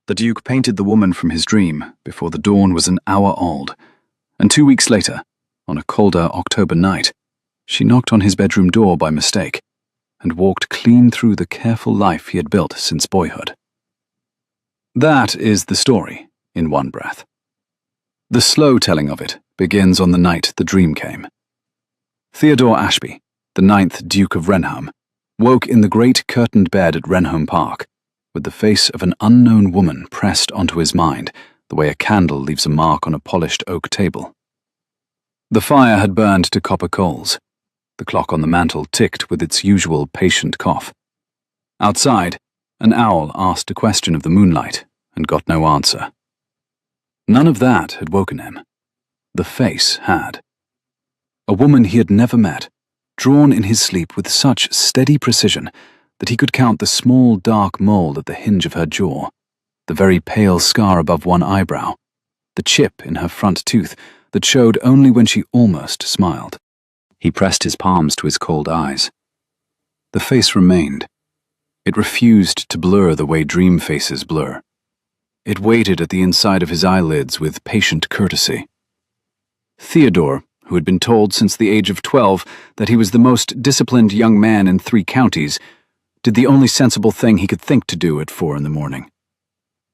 The Duke painted the woman from his dream before the dawn was an hour old, and 2 weeks later, on a colder October night, she knocked on his bedroom door by mistake and walked clean through the careful life he had built since boyhood. That is the story, in one breath. The slow telling of it begins on the night the dream came. Theodore Ashby, the 9th Duke of Renholm, woke in the great curtained bed at Renholm Park, with the face of an unknown woman pressed onto his mind, the way a candle leaves a mark on a polished oak table. The fire had burned to copper coals. The clock on the mantel ticked with its usual patient cough. Outside, an owl asked a question of the moonlight and got no answer. None of that had woken him. The face had. A woman he had never met, drawn in his sleep with such steady precision that he could count the small dark mole at the hinge of her jaw, the very pale scar above one eyebrow, the chip in her front tooth that showed only when she almost smiled. He pressed his palms to his cold eyes. The face remained. It refused to blur the way dream faces blur. It waited at the inside of his eyelids with patient courtesy. Theodore, who had been told since the age of 12 that he was the most disciplined young man in 3 counties, did the only sensible thing he could think to do at 4 a.m.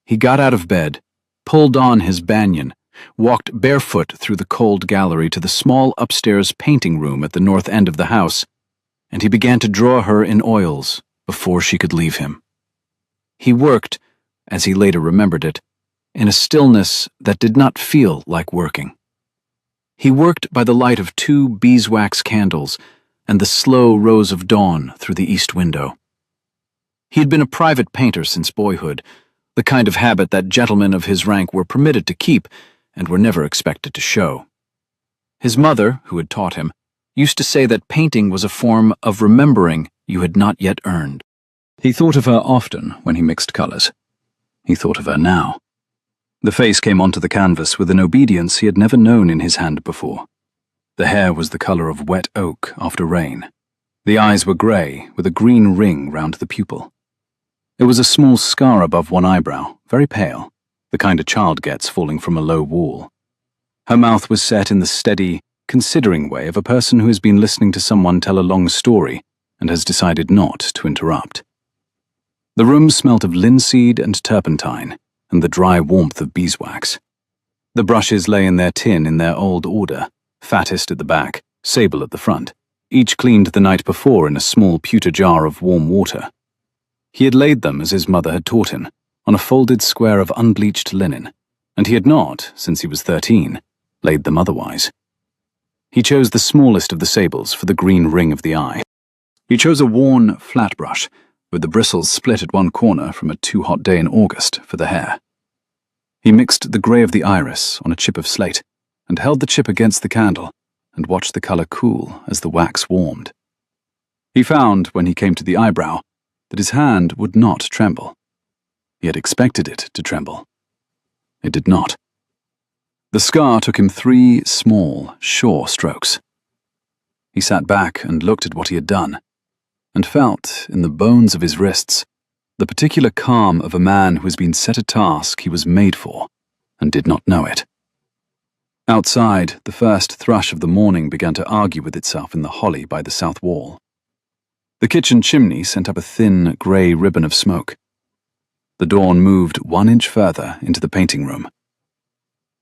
He got out of bed, pulled on his banyan, walked barefoot through the cold gallery to the small upstairs painting room at the north end of the house, and he began to draw her in oils before she could leave him. He worked, as he later remembered it, in a stillness that did not feel like working. He worked by the light of 2 beeswax candles and the slow rose of dawn through the east window. He had been a private painter since boyhood, the kind of habit that gentlemen of his rank were permitted to keep and were never expected to show. His mother, who had taught him, used to say that painting was a form of remembering you had not yet earned. He thought of her often when he mixed colors. He thought of her now. The face came onto the canvas with an obedience he had never known in his hand before. The hair was the color of wet oak after rain. The eyes were grey, with a green ring round the pupil. There was a small scar above one eyebrow, very pale, the kind a child gets falling from a low wall. Her mouth was set in the steady, considering way of a person who has been listening to someone tell a long story and has decided not to interrupt. The room smelt of linseed and turpentine and the dry warmth of beeswax. The brushes lay in their tin in their old order, fattest at the back, sable at the front, each cleaned the night before in a small pewter jar of warm water. He had laid them as his mother had taught him, on a folded square of unbleached linen, and he had not, since he was 13, laid them otherwise. He chose the smallest of the sables for the green ring of the eye. He chose a worn, flat brush, with the bristles split at one corner from a too hot day in August for the hair. He mixed the grey of the iris on a chip of slate, and held the chip against the candle, and watched the colour cool as the wax warmed. He found, when he came to the eyebrow, that his hand would not tremble. He had expected it to tremble. It did not. The scar took him 3 small, sure strokes. He sat back and looked at what he had done, and felt, in the bones of his wrists, the particular calm of a man who has been set a task he was made for, and did not know it. Outside, the first thrush of the morning began to argue with itself in the holly by the south wall. The kitchen chimney sent up a thin, grey ribbon of smoke. The dawn moved 1 inch further into the painting room.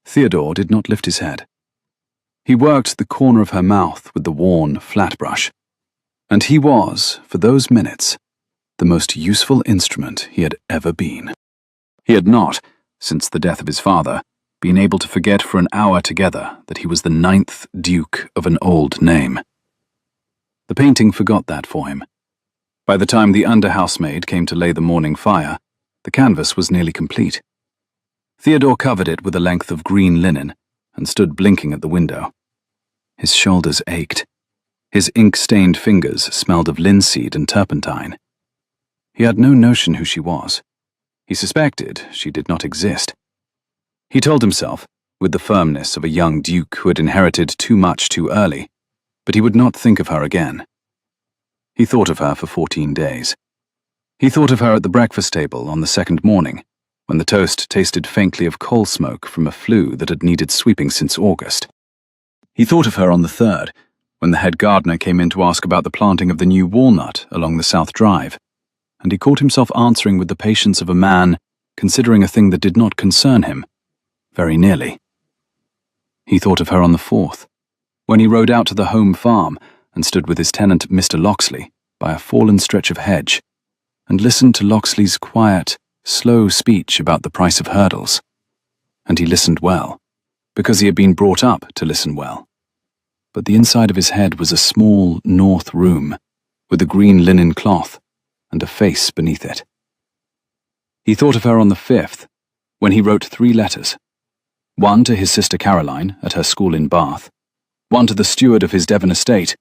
Theodore did not lift his head. He worked the corner of her mouth with the worn, flat brush, and he was, for those minutes, the most useful instrument he had ever been. He had not, since the death of his father, been able to forget for an hour together that he was the 9th Duke of an old name. The painting forgot that for him. By the time the under-housemaid came to lay the morning fire, the canvas was nearly complete. Theodore covered it with a length of green linen and stood blinking at the window. His shoulders ached. His ink-stained fingers smelled of linseed and turpentine. He had no notion who she was. He suspected she did not exist. He told himself, with the firmness of a young duke who had inherited too much too early, but he would not think of her again. He thought of her for 14 days. He thought of her at the breakfast table on the second morning, when the toast tasted faintly of coal smoke from a flue that had needed sweeping since August. He thought of her on the 3rd, when the head gardener came in to ask about the planting of the new walnut along the South Drive, and he caught himself answering with the patience of a man considering a thing that did not concern him, very nearly. He thought of her on the 4th, when he rode out to the home farm and stood with his tenant, Mr. Loxley, by a fallen stretch of hedge, and listened to Loxley's quiet, slow speech about the price of hurdles. And he listened well, because he had been brought up to listen well. But the inside of his head was a small north room, with a green linen cloth and a face beneath it. He thought of her on the 5th, when he wrote 3 letters, one to his sister Caroline at her school in Bath, one to the steward of his Devon estate,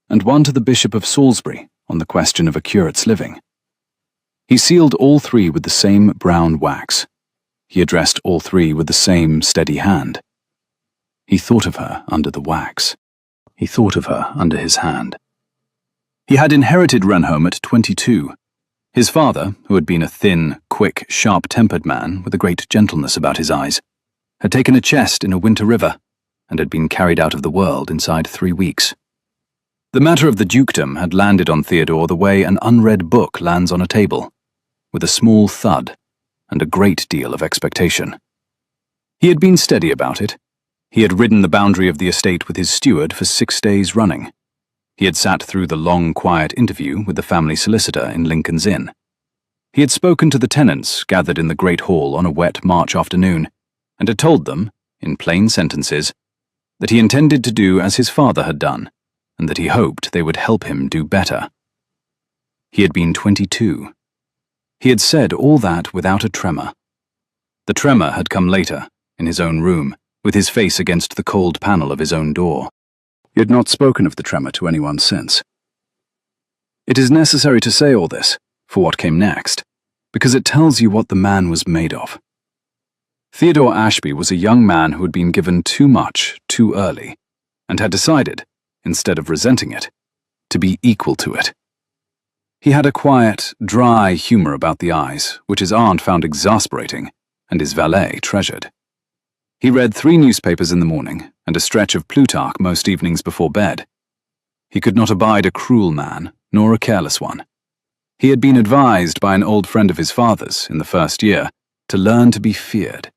and one to the Bishop of Salisbury on the question of a curate's living. He sealed all 3 with the same brown wax. He addressed all 3 with the same steady hand. He thought of her under the wax. He thought of her under his hand. He had inherited Renholm at 22. His father, who had been a thin, quick, sharp-tempered man with a great gentleness about his eyes, had taken a chest in a winter river and had been carried out of the world inside 3 weeks. The matter of the dukedom had landed on Theodore the way an unread book lands on a table, with a small thud and a great deal of expectation. He had been steady about it. He had ridden the boundary of the estate with his steward for 6 days running. He had sat through the long, quiet interview with the family solicitor in Lincoln's Inn. He had spoken to the tenants gathered in the great hall on a wet March afternoon, and had told them, in plain sentences, that he intended to do as his father had done, and that he hoped they would help him do better. He had been 22. He had said all that without a tremor. The tremor had come later, in his own room, with his face against the cold panel of his own door. He had not spoken of the tremor to anyone since. It is necessary to say all this, for what came next, because it tells you what the man was made of. Theodore Ashby was a young man who had been given too much too early, and had decided, instead of resenting it, to be equal to it. He had a quiet, dry humor about the eyes, which his aunt found exasperating, and his valet treasured. He read 3 newspapers in the morning, and a stretch of Plutarch most evenings before bed. He could not abide a cruel man, nor a careless one. He had been advised by an old friend of his father's, in the first year, to learn to be feared.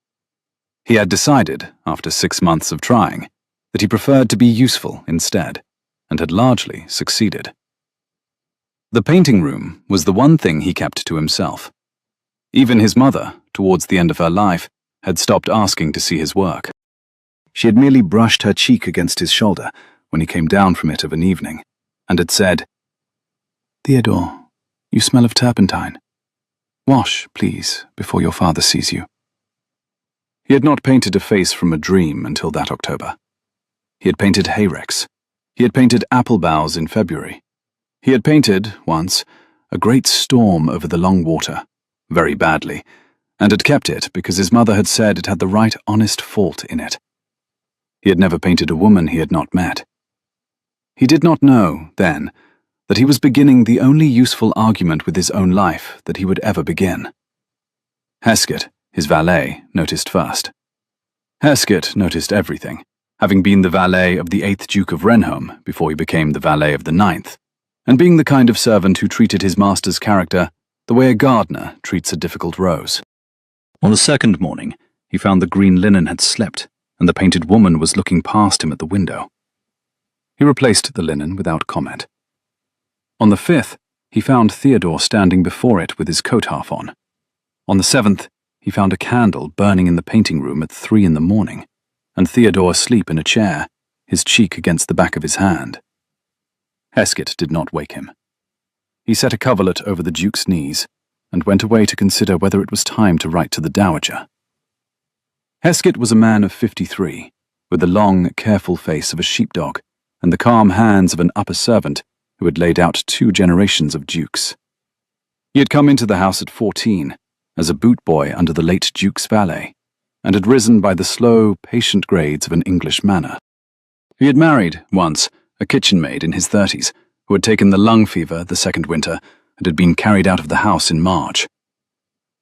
He had decided, after 6 months of trying, that he preferred to be useful instead, and had largely succeeded. The painting room was the one thing he kept to himself. Even his mother, towards the end of her life, had stopped asking to see his work. She had merely brushed her cheek against his shoulder when he came down from it of an evening, and had said, "Theodore, you smell of turpentine. Wash, please, before your father sees you." He had not painted a face from a dream until that October. He had painted hayricks. He had painted apple boughs in February. He had painted, once, a great storm over the Long Water, very badly, and had kept it because his mother had said it had the right honest fault in it. He had never painted a woman he had not met. He did not know, then, that he was beginning the only useful argument with his own life that he would ever begin. Heskett, his valet, noticed first. Heskett noticed everything, having been the valet of the 8th Duke of Renholm before he became the valet of the 9th, and being the kind of servant who treated his master's character the way a gardener treats a difficult rose. On the second morning, he found the green linen had slipped, and the painted woman was looking past him at the window. He replaced the linen without comment. On the 5th, he found Theodore standing before it with his coat half on. On the 7th, he found a candle burning in the painting room at 3 in the morning, and Theodore asleep in a chair, his cheek against the back of his hand. Heskett did not wake him. He set a coverlet over the Duke's knees, and went away to consider whether it was time to write to the Dowager. Heskett was a man of 53, with the long, careful face of a sheepdog, and the calm hands of an upper servant who had laid out 2 generations of dukes. He had come into the house at 14, as a boot boy under the late Duke's valet, and had risen by the slow, patient grades of an English manor. He had married, once, a kitchen maid in his 30s, who had taken the lung fever the second winter and had been carried out of the house in March.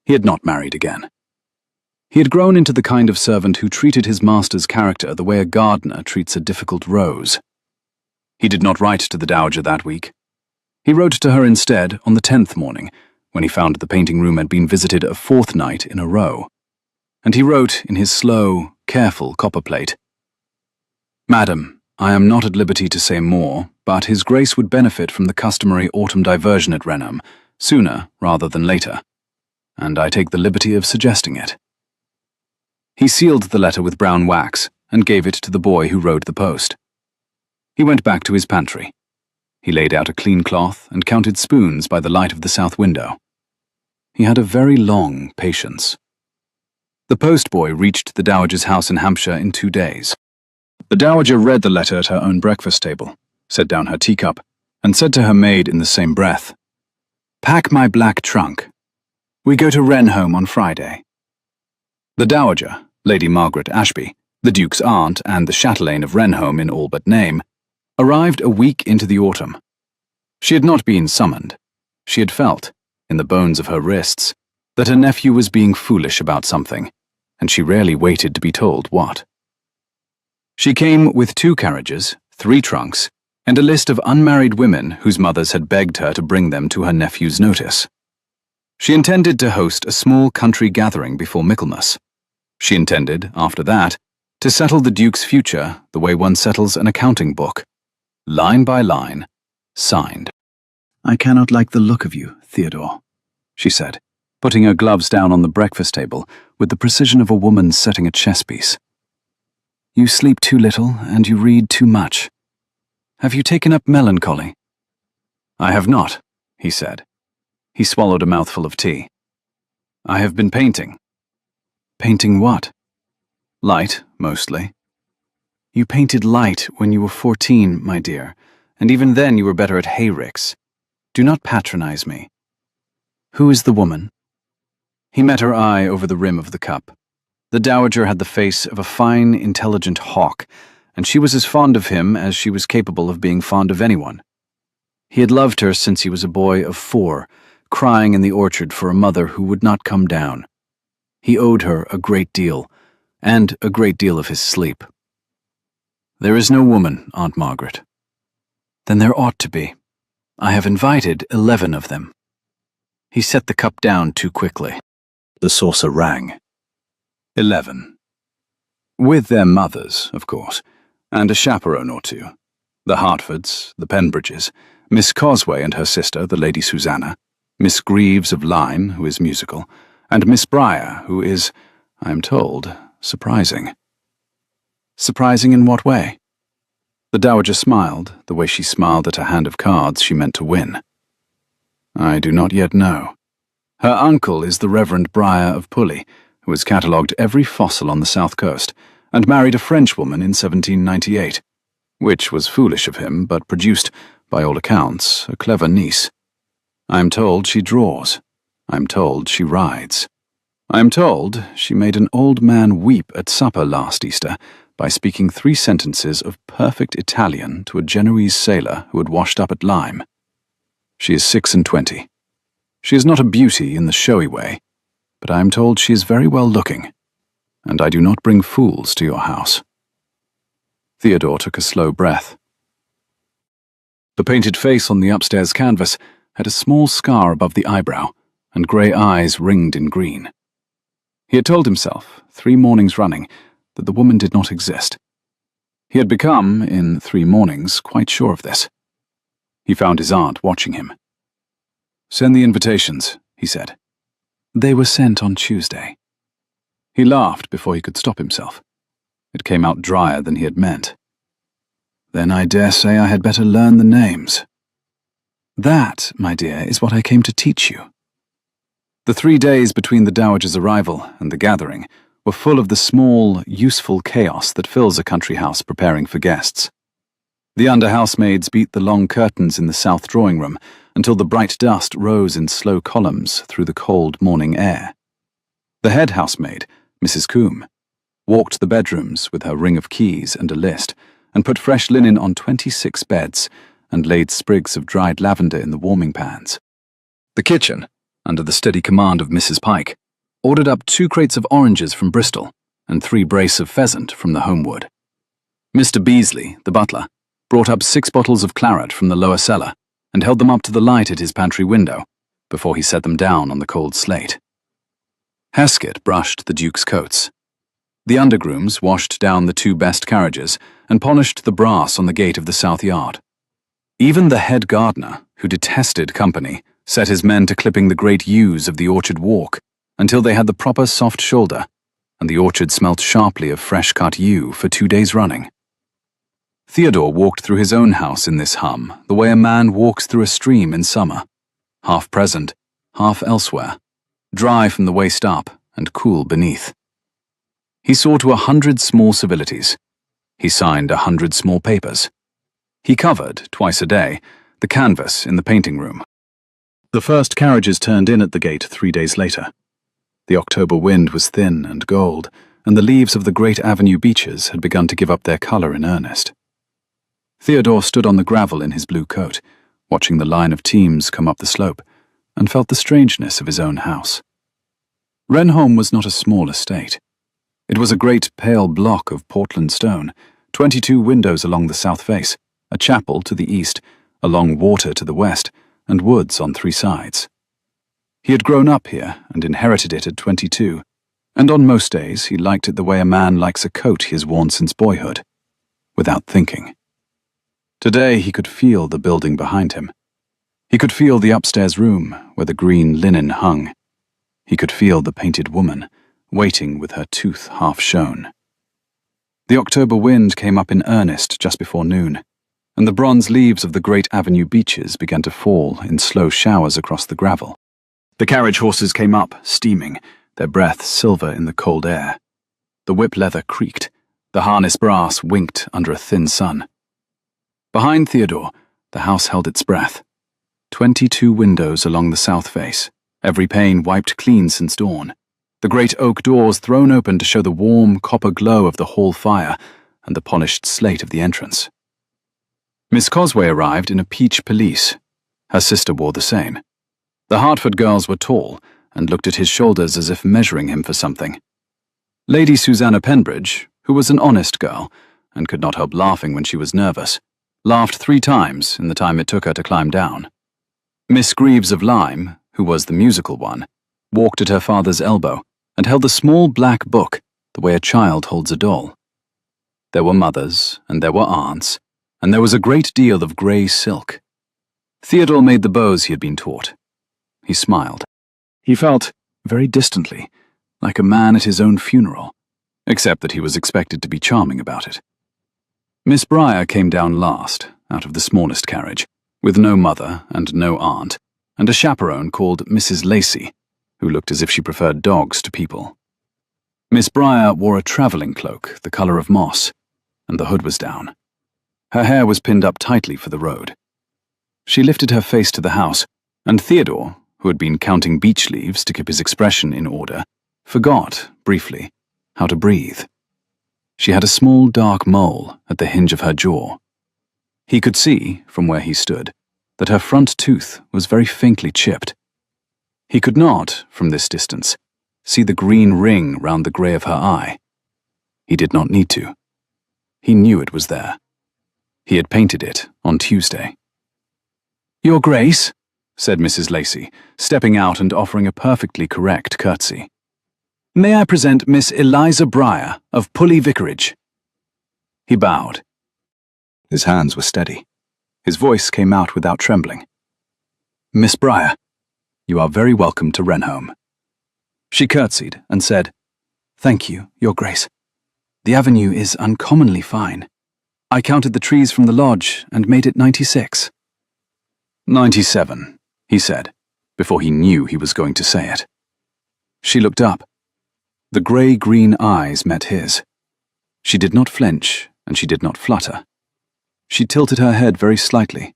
He had not married again, He had grown into the kind of servant who treated his master's character the way a gardener treats a difficult rose. He did not write to the Dowager that week. He wrote to her instead on the 10th morning, when he found the painting room had been visited a 4th night in a row. And he wrote in his slow, careful copperplate, "Madam, I am not at liberty to say more, but His Grace would benefit from the customary autumn diversion at Renham, sooner rather than later, and I take the liberty of suggesting it." He sealed the letter with brown wax and gave it to the boy who rode the post. He went back to his pantry. He laid out a clean cloth and counted spoons by the light of the south window. He had a very long patience. The postboy reached the Dowager's house in Hampshire in 2 days. The Dowager read the letter at her own breakfast table, set down her teacup, and said to her maid in the same breath, "Pack my black trunk. We go to Renhome on Friday." The Dowager, Lady Margaret Ashby, the Duke's aunt and the chatelaine of Renhome in all but name, arrived a week into the autumn. She had not been summoned. She had felt, in the bones of her wrists, that her nephew was being foolish about something, and she rarely waited to be told what. She came with 2 carriages, 3 trunks, and a list of unmarried women whose mothers had begged her to bring them to her nephew's notice. She intended to host a small country gathering before Michaelmas. She intended, after that, to settle the Duke's future the way one settles an accounting book, line by line, signed. "I cannot like the look of you, Theodore," she said, putting her gloves down on the breakfast table with the precision of a woman setting a chess piece. "You sleep too little and you read too much. Have you taken up melancholy?" "I have not," he said. He swallowed a mouthful of tea. "I have been painting." "Painting what?" "Light, mostly." "You painted light when you were 14, my dear, and even then you were better at hayricks. Do not patronize me." "Who is the woman?" He met her eye over the rim of the cup. The Dowager had the face of a fine, intelligent hawk, and she was as fond of him as she was capable of being fond of anyone. He had loved her since he was a boy of 4, crying in the orchard for a mother who would not come down. He owed her a great deal, and a great deal of his sleep. "There is no woman, Aunt Margaret." "Then there ought to be. I have invited 11 of them." He set the cup down too quickly. The saucer rang. 11. With their mothers, of course, and a chaperone or 2. The Hertfords, the Penbridges, Miss Cosway and her sister, the Lady Susanna, Miss Greaves of Lyme, who is musical, and Miss Briar, who is, I am told, surprising. Surprising in what way? The Dowager smiled, the way she smiled at a hand of cards she meant to win. "I do not yet know. Her uncle is the Reverend Briar of Pulley, who has catalogued every fossil on the south coast, and married a Frenchwoman in 1798, which was foolish of him, but produced, by all accounts, a clever niece. I am told she draws. I am told she rides. I am told she made an old man weep at supper last Easter by speaking 3 sentences of perfect Italian to a Genoese sailor who had washed up at Lyme. She is 26. She is not a beauty in the showy way, but I am told she is very well looking, and I do not bring fools to your house." Theodore took a slow breath. The painted face on the upstairs canvas had a small scar above the eyebrow, and grey eyes ringed in green. He had told himself, 3 mornings running, that the woman did not exist. He had become, in 3 mornings, quite sure of this. He found his aunt watching him. "Send the invitations," he said. "They were sent on Tuesday." He laughed before he could stop himself. It came out drier than he had meant. "Then I dare say I had better learn the names." "That, my dear, is what I came to teach you." The 3 days between the Dowager's arrival and the gathering were full of the small, useful chaos that fills a country house preparing for guests. The under-housemaids beat the long curtains in the south drawing-room until the bright dust rose in slow columns through the cold morning air. The head housemaid, Mrs. Combe, walked the bedrooms with her ring of keys and a list, and put fresh linen on 26 beds, and laid sprigs of dried lavender in the warming pans. The kitchen, under the steady command of Mrs. Pike, ordered up 2 crates of oranges from Bristol and 3 brace of pheasant from the Homewood. Mr. Beasley, the butler, brought up 6 bottles of claret from the lower cellar and held them up to the light at his pantry window before he set them down on the cold slate. Heskett brushed the Duke's coats. The undergrooms washed down the 2 best carriages and polished the brass on the gate of the south yard. Even the head gardener, who detested company, set his men to clipping the great yews of the orchard walk until they had the proper soft shoulder, and the orchard smelt sharply of fresh-cut yew for 2 days running. Theodore walked through his own house in this hum the way a man walks through a stream in summer, half present, half elsewhere, dry from the waist up and cool beneath. He saw to 100 small civilities. He signed 100 small papers. He covered, twice a day, the canvas in the painting room. The first carriages turned in at the gate 3 days later. The October wind was thin and gold, and the leaves of the great avenue beeches had begun to give up their colour in earnest. Theodore stood on the gravel in his blue coat, watching the line of teams come up the slope, and felt the strangeness of his own house. Wrenholme was not a small estate. It was a great pale block of Portland stone, 22 windows along the south face, a chapel to the east, a long water to the west, and woods on 3 sides. He had grown up here and inherited it at 22, and on most days he liked it the way a man likes a coat he has worn since boyhood, without thinking. Today he could feel the building behind him. He could feel the upstairs room where the green linen hung. He could feel the painted woman, waiting with her tooth half shown. The October wind came up in earnest just before noon, and the bronze leaves of the great avenue beeches began to fall in slow showers across the gravel. The carriage horses came up, steaming, their breath silver in the cold air. The whip leather creaked, the harness brass winked under a thin sun. Behind Theodore, the house held its breath. 22 windows along the south face, every pane wiped clean since dawn, the great oak doors thrown open to show the warm copper glow of the hall fire and the polished slate of the entrance. Miss Cosway arrived in a peach pelisse. Her sister wore the same. The Hertford girls were tall and looked at his shoulders as if measuring him for something. Lady Susanna Penbridge, who was an honest girl and could not help laughing when she was nervous, laughed 3 times in the time it took her to climb down. Miss Greaves of Lyme, who was the musical one, walked at her father's elbow and held the small black book the way a child holds a doll. There were mothers, and there were aunts, and there was a great deal of grey silk. Theodore made the bows he had been taught. He smiled. He felt, very distantly, like a man at his own funeral, except that he was expected to be charming about it. Miss Briar came down last, out of the smallest carriage, with no mother and no aunt, and a chaperone called Mrs. Lacey, who looked as if she preferred dogs to people. Miss Briar wore a travelling cloak the colour of moss, and the hood was down. Her hair was pinned up tightly for the road. She lifted her face to the house, and Theodore, who had been counting beech leaves to keep his expression in order, forgot, briefly, how to breathe. She had a small dark mole at the hinge of her jaw. He could see, from where he stood, that her front tooth was very faintly chipped. He could not, from this distance, see the green ring round the grey of her eye. He did not need to. He knew it was there. He had painted it on Tuesday. "Your Grace," said Mrs. Lacey, stepping out and offering a perfectly correct curtsy. "May I present Miss Eliza Briar of Pulley Vicarage?" He bowed. His hands were steady. His voice came out without trembling. "Miss Briar, you are very welcome to Wrenholme." She curtsied and said, "Thank you, Your Grace. The avenue is uncommonly fine. I counted the trees from the lodge and made it 96. 97, he said, before he knew he was going to say it. She looked up. The grey-green eyes met his. She did not flinch, and she did not flutter. She tilted her head very slightly,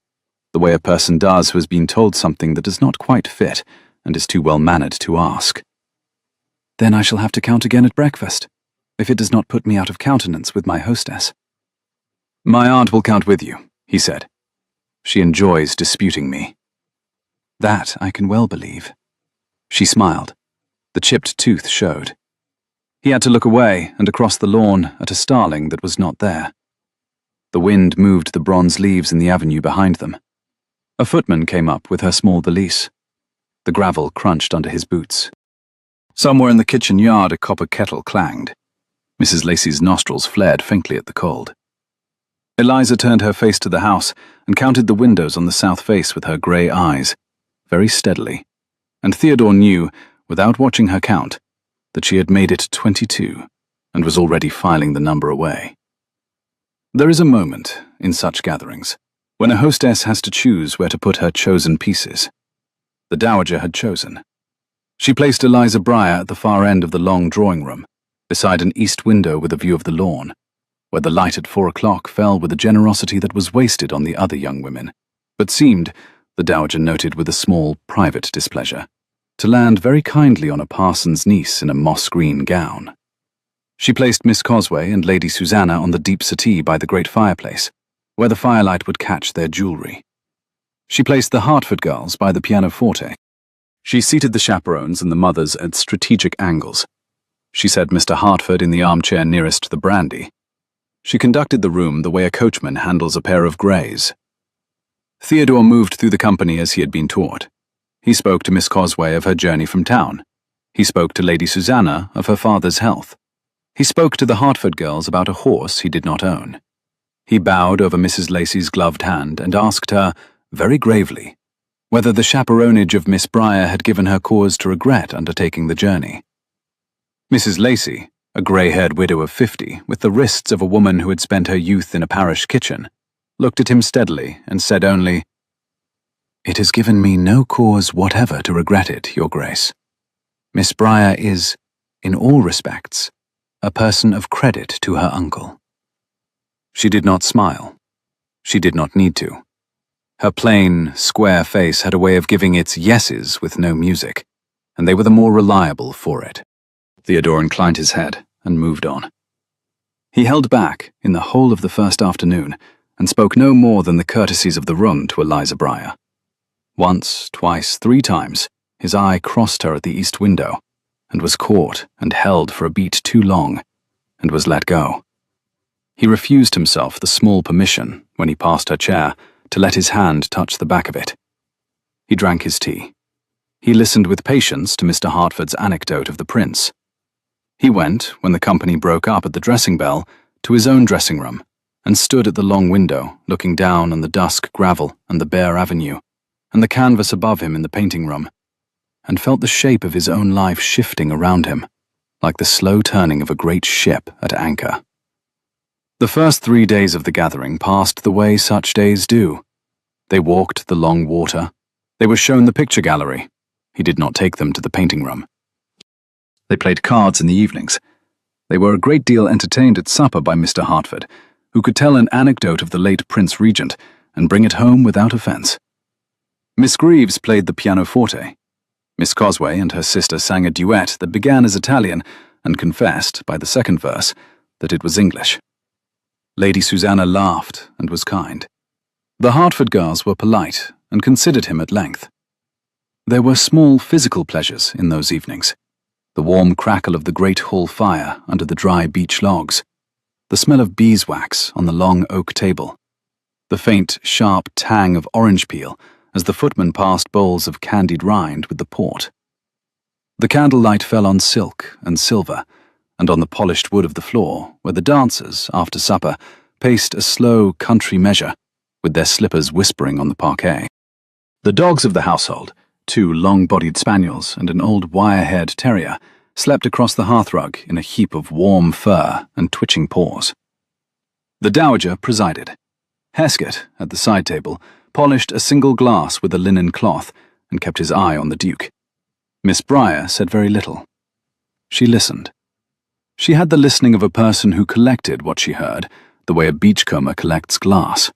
the way a person does who has been told something that does not quite fit and is too well-mannered to ask. "Then I shall have to count again at breakfast, if it does not put me out of countenance with my hostess." "My aunt will count with you," he said. "She enjoys disputing me." "That I can well believe." She smiled. The chipped tooth showed. He had to look away and across the lawn at a starling that was not there. The wind moved the bronze leaves in the avenue behind them. A footman came up with her small valise. The gravel crunched under his boots. Somewhere in the kitchen yard a copper kettle clanged. Mrs. Lacey's nostrils flared faintly at the cold. Eliza turned her face to the house and counted the windows on the south face with her grey eyes, very steadily, and Theodore knew, without watching her count, that she had made it 22 and was already filing the number away. There is a moment, in such gatherings, when a hostess has to choose where to put her chosen pieces. The dowager had chosen. She placed Eliza Breyer at the far end of the long drawing room, beside an east window with a view of the lawn, where the light at 4 o'clock fell with a generosity that was wasted on the other young women, but seemed, the dowager noted with a small, private displeasure, to land very kindly on a parson's niece in a moss-green gown. She placed Miss Cosway and Lady Susanna on the deep settee by the great fireplace, where the firelight would catch their jewellery. She placed the Hertford girls by the pianoforte. She seated the chaperones and the mothers at strategic angles. She set Mr. Hertford in the armchair nearest the brandy. She conducted the room the way a coachman handles a pair of greys. Theodore moved through the company as he had been taught. He spoke to Miss Cosway of her journey from town. He spoke to Lady Susanna of her father's health. He spoke to the Hertford girls about a horse he did not own. He bowed over Mrs. Lacey's gloved hand and asked her, very gravely, whether the chaperonage of Miss Breyer had given her cause to regret undertaking the journey. Mrs. Lacey, a grey-haired widow of 50, with the wrists of a woman who had spent her youth in a parish kitchen, looked at him steadily and said only, "It has given me no cause whatever to regret it, Your Grace. Miss Breyer is, in all respects, a person of credit to her uncle." She did not smile. She did not need to. Her plain, square face had a way of giving its yeses with no music, and they were the more reliable for it. Theodore inclined his head and moved on. He held back in the whole of the first afternoon and spoke no more than the courtesies of the room to Eliza Breyer. Once, twice, 3 times, his eye crossed her at the east window, and was caught and held for a beat too long, and was let go. He refused himself the small permission, when he passed her chair, to let his hand touch the back of it. He drank his tea. He listened with patience to Mr. Hertford's anecdote of the prince. He went, when the company broke up at the dressing bell, to his own dressing room, and stood at the long window, looking down on the dusk gravel and the bare avenue, and the canvas above him in the painting room, and felt the shape of his own life shifting around him, like the slow turning of a great ship at anchor. The first 3 days of the gathering passed the way such days do. They walked the long water. They were shown the picture gallery. He did not take them to the painting room. They played cards in the evenings. They were a great deal entertained at supper by Mr. Hertford, who could tell an anecdote of the late Prince Regent and bring it home without offence. Miss Greaves played the pianoforte. Miss Cosway and her sister sang a duet that began as Italian and confessed, by the second verse, that it was English. Lady Susanna laughed and was kind. The Hertford girls were polite and considered him at length. There were small physical pleasures in those evenings. The warm crackle of the great hall fire under the dry beech logs, the smell of beeswax on the long oak table, the faint, sharp tang of orange peel as the footman passed bowls of candied rind with the port. The candlelight fell on silk and silver, and on the polished wood of the floor, where the dancers, after supper, paced a slow country measure, with their slippers whispering on the parquet. The dogs of the household, 2 long-bodied spaniels and an old wire-haired terrier, slept across the hearthrug in a heap of warm fur and twitching paws. The dowager presided. Heskett, at the side table, polished a single glass with a linen cloth and kept his eye on the Duke. Miss Breyer said very little. She listened. She had the listening of a person who collected what she heard, the way a beachcomber collects glass.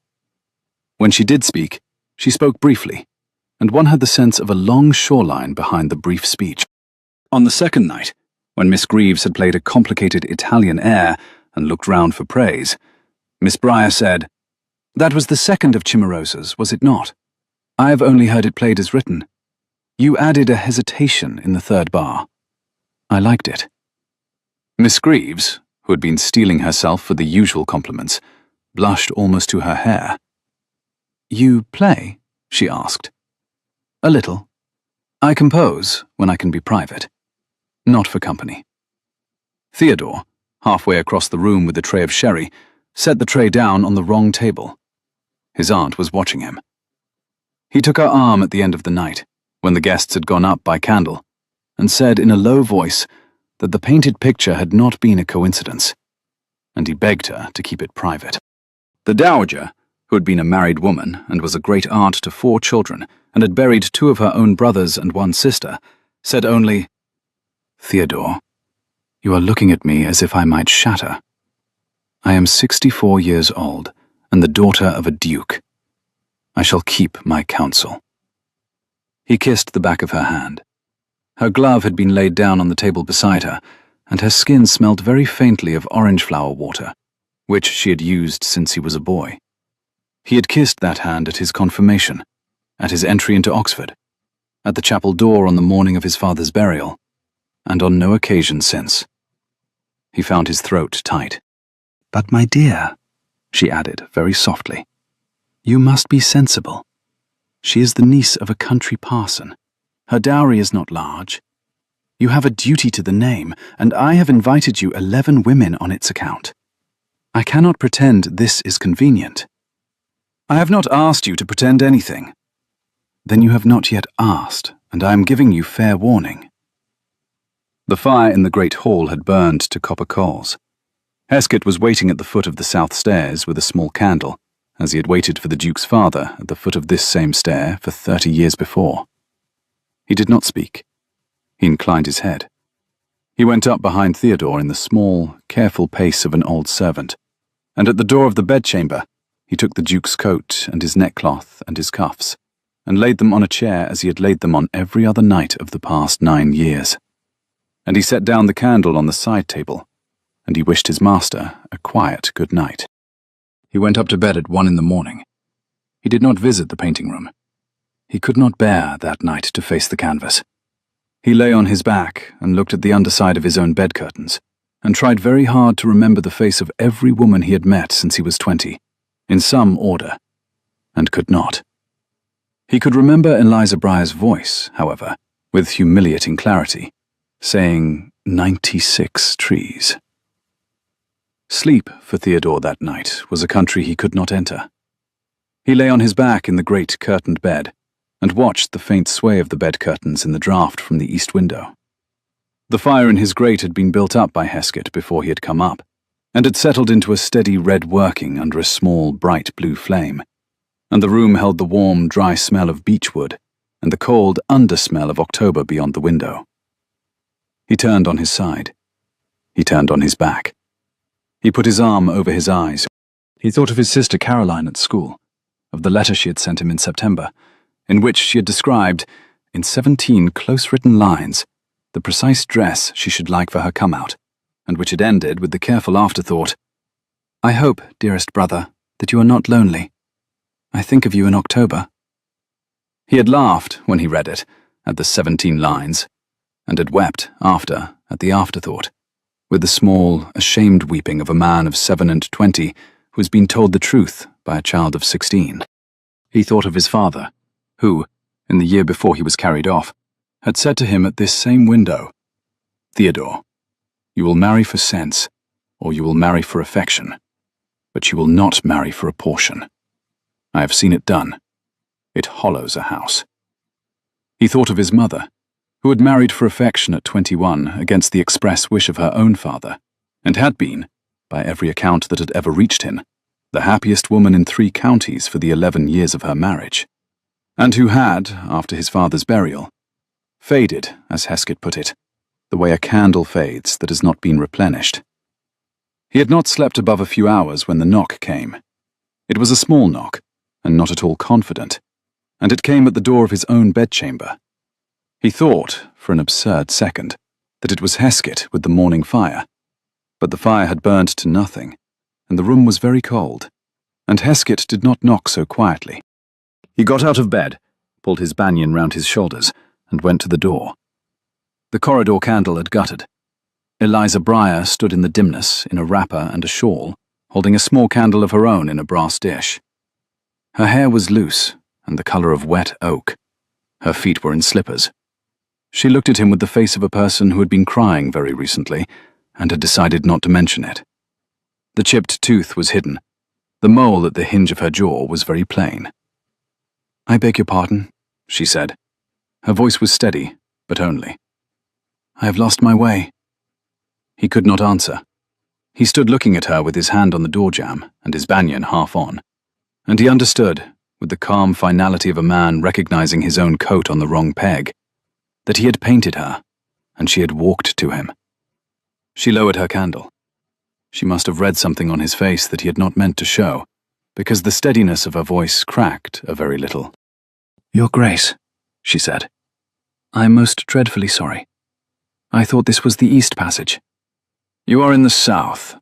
When she did speak, she spoke briefly, and one had the sense of a long shoreline behind the brief speech. On the second night, when Miss Greaves had played a complicated Italian air and looked round for praise, Miss Breyer said, "That was the second of Cimarosa's, was it not? I have only heard it played as written. You added a hesitation in the third bar." I liked it. Miss Greaves, who had been steeling herself for the usual compliments, blushed almost to her hair. "You play?" she asked. "A little. I compose when I can be private. Not for company." Theodore, halfway across the room with a tray of sherry, set the tray down on the wrong table. His aunt was watching him. He took her arm at the end of the night, when the guests had gone up by candle, and said in a low voice that the painted picture had not been a coincidence, and he begged her to keep it private. The dowager, who had been a married woman and was a great aunt to 4 children and had buried 2 of her own brothers and 1 sister, said only, "Theodore, you are looking at me as if I might shatter. I am 64 years old and the daughter of a duke. I shall keep my counsel." He kissed the back of her hand. Her glove had been laid down on the table beside her, and her skin smelled very faintly of orange flower water, which she had used since he was a boy. He had kissed that hand at his confirmation, at his entry into Oxford, at the chapel door on the morning of his father's burial, and on no occasion since. He found his throat tight. "But my dear," she added very softly, "you must be sensible. She is the niece of a country parson. Her dowry is not large. You have a duty to the name, and I have invited you 11 women on its account. I cannot pretend this is convenient." "I have not asked you to pretend anything." "Then you have not yet asked, and I am giving you fair warning." The fire in the great hall had burned to copper coals. Heskett was waiting at the foot of the south stairs with a small candle, as he had waited for the Duke's father at the foot of this same stair for 30 years before. He did not speak. He inclined his head. He went up behind Theodore in the small, careful pace of an old servant, and at the door of the bedchamber he took the Duke's coat and his neckcloth and his cuffs, and laid them on a chair as he had laid them on every other night of the past 9 years. And he set down the candle on the side table, and he wished his master a quiet good night. He went up to bed at 1 in the morning. He did not visit the painting room. He could not bear that night to face the canvas. He lay on his back and looked at the underside of his own bed curtains, and tried very hard to remember the face of every woman he had met since he was 20, in some order, and could not. He could remember Eliza Brier's voice, however, with humiliating clarity, saying 96 trees. Sleep for Theodore that night was a country he could not enter. He lay on his back in the great curtained bed, and watched the faint sway of the bed curtains in the draught from the east window. The fire in his grate had been built up by Heskett before he had come up, and had settled into a steady red working under a small, bright blue flame, and the room held the warm, dry smell of beechwood and the cold under-smell of October beyond the window. He turned on his side. He turned on his back. He put his arm over his eyes. He thought of his sister Caroline at school, of the letter she had sent him in September, in which she had described, in 17 close-written lines, the precise dress she should like for her come-out, and which had ended with the careful afterthought, "I hope, dearest brother, that you are not lonely. I think of you in October." He had laughed when he read it, at the 17 lines, and had wept after, at the afterthought, with the small, ashamed weeping of a man of 27 who has been told the truth by a child of 16. He thought of his father, who, in the year before he was carried off, had said to him at this same window, "Theodore, you will marry for sense, or you will marry for affection, but you will not marry for a portion. I have seen it done. It hollows a house." He thought of his mother, who had married for affection at 21 against the express wish of her own father, and had been, by every account that had ever reached him, the happiest woman in 3 counties for the 11 years of her marriage, and who had, after his father's burial, faded, as Heskett put it, the way a candle fades that has not been replenished. He had not slept above a few hours when the knock came. It was a small knock, and not at all confident, and it came at the door of his own bedchamber. He thought, for an absurd second, that it was Heskett with the morning fire, but the fire had burned to nothing, and the room was very cold, and Heskett did not knock so quietly. He got out of bed, pulled his banyan round his shoulders, and went to the door. The corridor candle had guttered. Eliza Breyer stood in the dimness in a wrapper and a shawl, holding a small candle of her own in a brass dish. Her hair was loose and the colour of wet oak. Her feet were in slippers. She looked at him with the face of a person who had been crying very recently and had decided not to mention it. The chipped tooth was hidden. The mole at the hinge of her jaw was very plain. "I beg your pardon," she said. Her voice was steady, but only. "I have lost my way." He could not answer. He stood looking at her with his hand on the door jamb and his banyan half on, and he understood, with the calm finality of a man recognizing his own coat on the wrong peg, that he had painted her, and she had walked to him. She lowered her candle. She must have read something on his face that he had not meant to show, because the steadiness of her voice cracked a very little. "Your Grace," she said, "I am most dreadfully sorry. I thought this was the East Passage." "You are in the South,"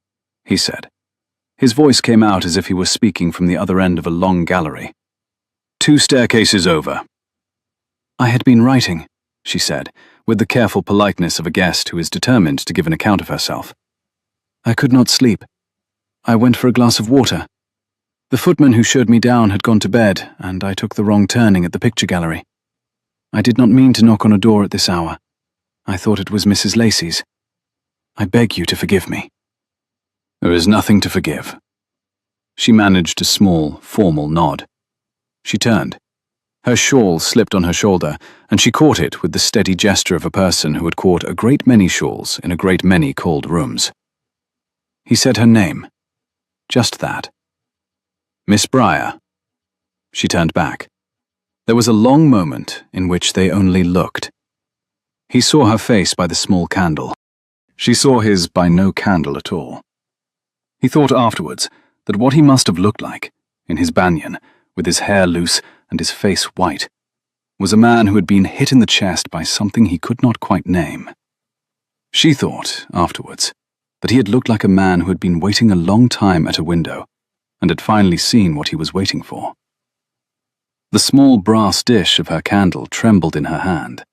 he said. His voice came out as if he were speaking from the other end of a long gallery. "2 staircases over." "I had been writing," she said, with the careful politeness of a guest who is determined to give an account of herself. "I could not sleep. I went for a glass of water. The footman who showed me down had gone to bed, and I took the wrong turning at the picture gallery. I did not mean to knock on a door at this hour. I thought it was Mrs. Lacey's. I beg you to forgive me." "There is nothing to forgive." She managed a small, formal nod. She turned. Her shawl slipped on her shoulder, and she caught it with the steady gesture of a person who had caught a great many shawls in a great many cold rooms. He said her name. Just that. "Miss Breyer." She turned back. There was a long moment in which they only looked. He saw her face by the small candle. She saw his by no candle at all. He thought afterwards that what he must have looked like, in his banyan, with his hair loose and his face white, was a man who had been hit in the chest by something he could not quite name. She thought, afterwards, that he had looked like a man who had been waiting a long time at a window and had finally seen what he was waiting for. The small brass dish of her candle trembled in her hand.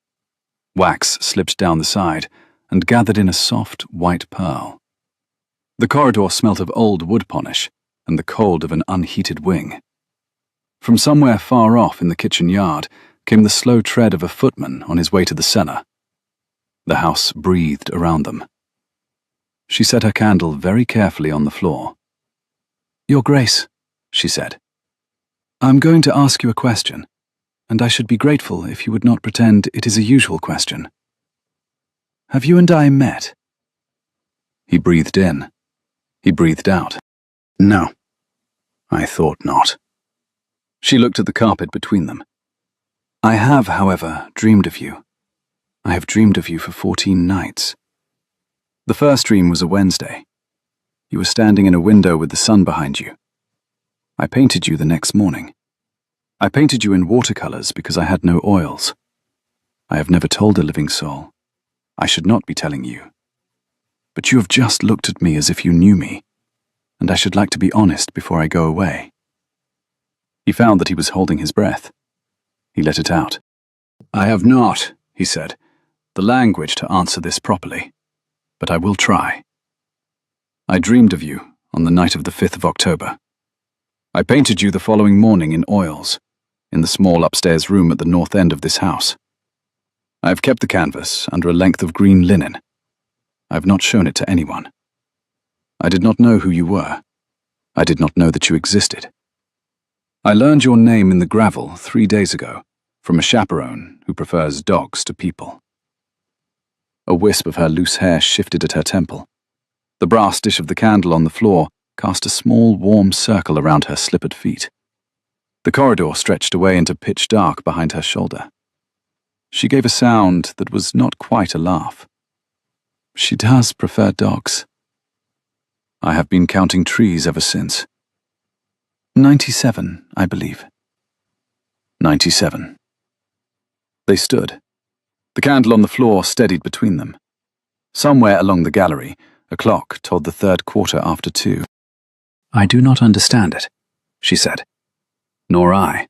Wax slipped down the side and gathered in a soft, white pearl. The corridor smelt of old wood polish and the cold of an unheated wing. From somewhere far off in the kitchen yard came the slow tread of a footman on his way to the cellar. The house breathed around them. She set her candle very carefully on the floor. "Your Grace," she said, "I'm going to ask you a question, and I should be grateful if you would not pretend it is a usual question. Have you and I met?" He breathed in. He breathed out. "No, I thought not." She looked at the carpet between them. "I have, however, dreamed of you. I have dreamed of you for 14 nights. The first dream was a Wednesday. You were standing in a window with the sun behind you. I painted you the next morning. I painted you in watercolors because I had no oils. I have never told a living soul. I should not be telling you. But you have just looked at me as if you knew me, and I should like to be honest before I go away." He found that he was holding his breath. He let it out. "I have not," he said, "the language to answer this properly, but I will try. I dreamed of you on the night of the 5th of October. I painted you the following morning in oils, in the small upstairs room at the north end of this house. I have kept the canvas under a length of green linen. I have not shown it to anyone. I did not know who you were. I did not know that you existed. I learned your name in the gravel 3 days ago from a chaperone who prefers dogs to people." A wisp of her loose hair shifted at her temple. The brass dish of the candle on the floor cast a small, warm circle around her slippered feet. The corridor stretched away into pitch dark behind her shoulder. She gave a sound that was not quite a laugh. "She does prefer dogs. I have been counting trees ever since. 97, I believe." 97. They stood. The candle on the floor steadied between them. Somewhere along the gallery, a clock told the 3rd quarter after 2. "I do not understand it," she said. "Nor I.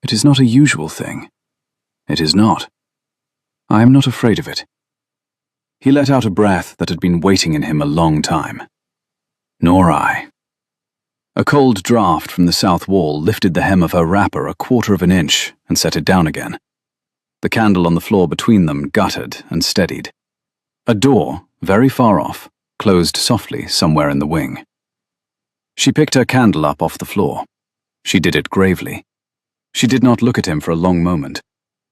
It is not a usual thing. It is not. I am not afraid of it. He let out a breath that had been waiting in him a long time. Nor I. A cold draught from the south wall lifted the hem of her wrapper a quarter of an inch and set it down again. The candle on the floor between them guttered and steadied. A door, very far off, closed softly somewhere in the wing. She picked her candle up off the floor. She did it gravely. She did not look at him for a long moment,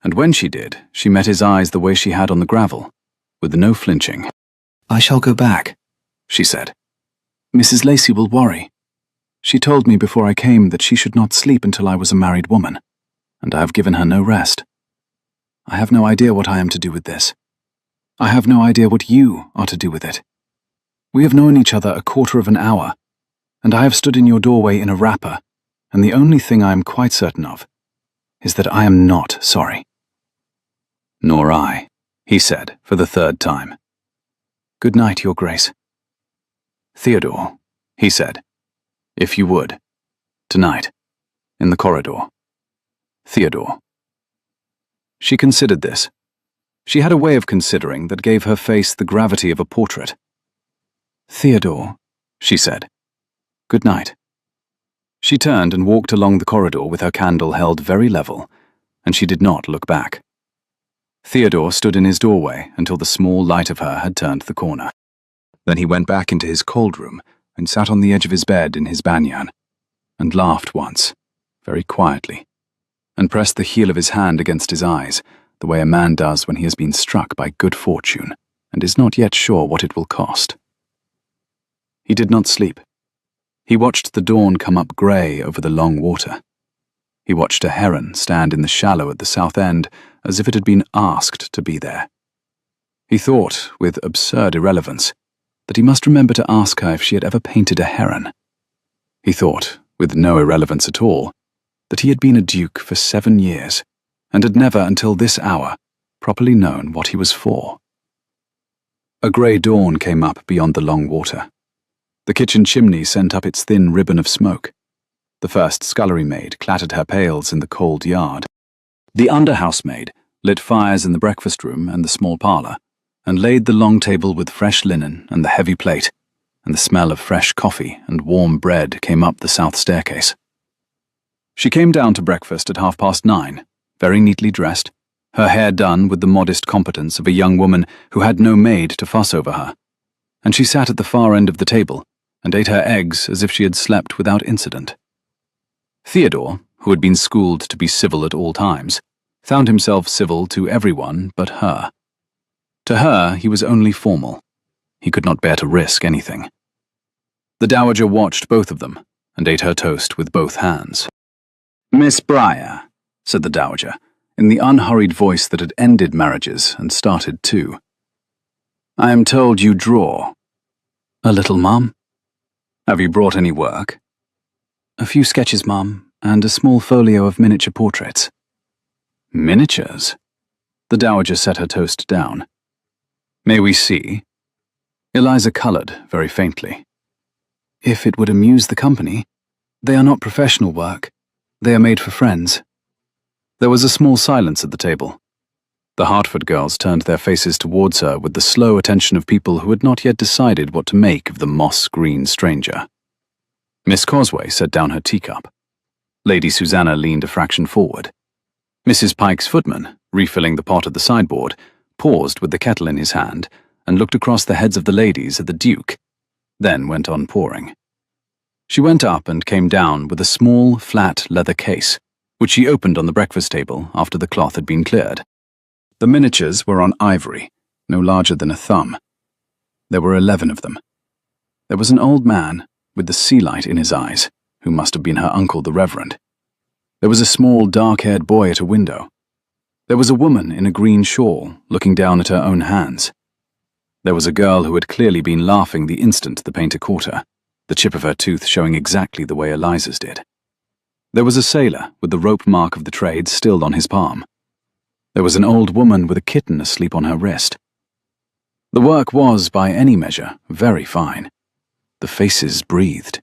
and when she did, she met his eyes the way she had on the gravel, with no flinching. "I shall go back," she said. "Mrs. Lacey will worry. She told me before I came that she should not sleep until I was a married woman, and I have given her no rest. I have no idea what I am to do with this. I have no idea what you are to do with it. We have known each other a quarter of an hour, and I have stood in your doorway in a wrapper, and the only thing I am quite certain of is that I am not sorry." "Nor I," he said for the third time. "Good night, Your Grace." "Theodore," he said, "if you would, tonight, in the corridor. Theodore." She considered this. She had a way of considering that gave her face the gravity of a portrait. "Theodore," she said, "good night." She turned and walked along the corridor with her candle held very level, and she did not look back. Theodore stood in his doorway until the small light of her had turned the corner. Then he went back into his cold room and sat on the edge of his bed in his banyan, and laughed once, very quietly, and pressed the heel of his hand against his eyes, the way a man does when he has been struck by good fortune and is not yet sure what it will cost. He did not sleep. He watched the dawn come up grey over the long water. He watched a heron stand in the shallow at the south end as if it had been asked to be there. He thought, with absurd irrelevance, that he must remember to ask her if she had ever painted a heron. He thought, with no irrelevance at all, that he had been a duke for 7 years, and had never until this hour properly known what he was for. A grey dawn came up beyond the long water. The kitchen chimney sent up its thin ribbon of smoke. The first scullery maid clattered her pails in the cold yard. The under-housemaid lit fires in the breakfast room and the small parlour, and laid the long table with fresh linen and the heavy plate, and the smell of fresh coffee and warm bread came up the south staircase. She came down to breakfast at 9:30, very neatly dressed, her hair done with the modest competence of a young woman who had no maid to fuss over her, and she sat at the far end of the table and ate her eggs as if she had slept without incident. Theodore, who had been schooled to be civil at all times, found himself civil to everyone but her. To her he was only formal. He could not bear to risk anything. The dowager watched both of them and ate her toast with both hands. "Miss Briar," said the dowager, in the unhurried voice that had ended marriages and started two. "I am told you draw." "A little, Mum." "Have you brought any work?" "A few sketches, Mum, and a small folio of miniature portraits." "Miniatures?" The dowager set her toast down. "May we see?" Eliza coloured very faintly. "If it would amuse the company. They are not professional work. They are made for friends." There was a small silence at the table. The Hertford girls turned their faces towards her with the slow attention of people who had not yet decided what to make of the moss-green stranger. Miss Causeway set down her teacup. Lady Susanna leaned a fraction forward. Mrs. Pike's footman, refilling the pot at the sideboard, paused with the kettle in his hand and looked across the heads of the ladies at the Duke, then went on pouring. She went up and came down with a small, flat leather case, which she opened on the breakfast table after the cloth had been cleared. The miniatures were on ivory, no larger than a thumb. There were 11 of them. There was an old man, with the sea light in his eyes, who must have been her uncle the Reverend. There was a small, dark-haired boy at a window. There was a woman in a green shawl, looking down at her own hands. There was a girl who had clearly been laughing the instant the painter caught her, the chip of her tooth showing exactly the way Eliza's did. There was a sailor with the rope mark of the trade still on his palm. There was an old woman with a kitten asleep on her wrist. The work was, by any measure, very fine. The faces breathed.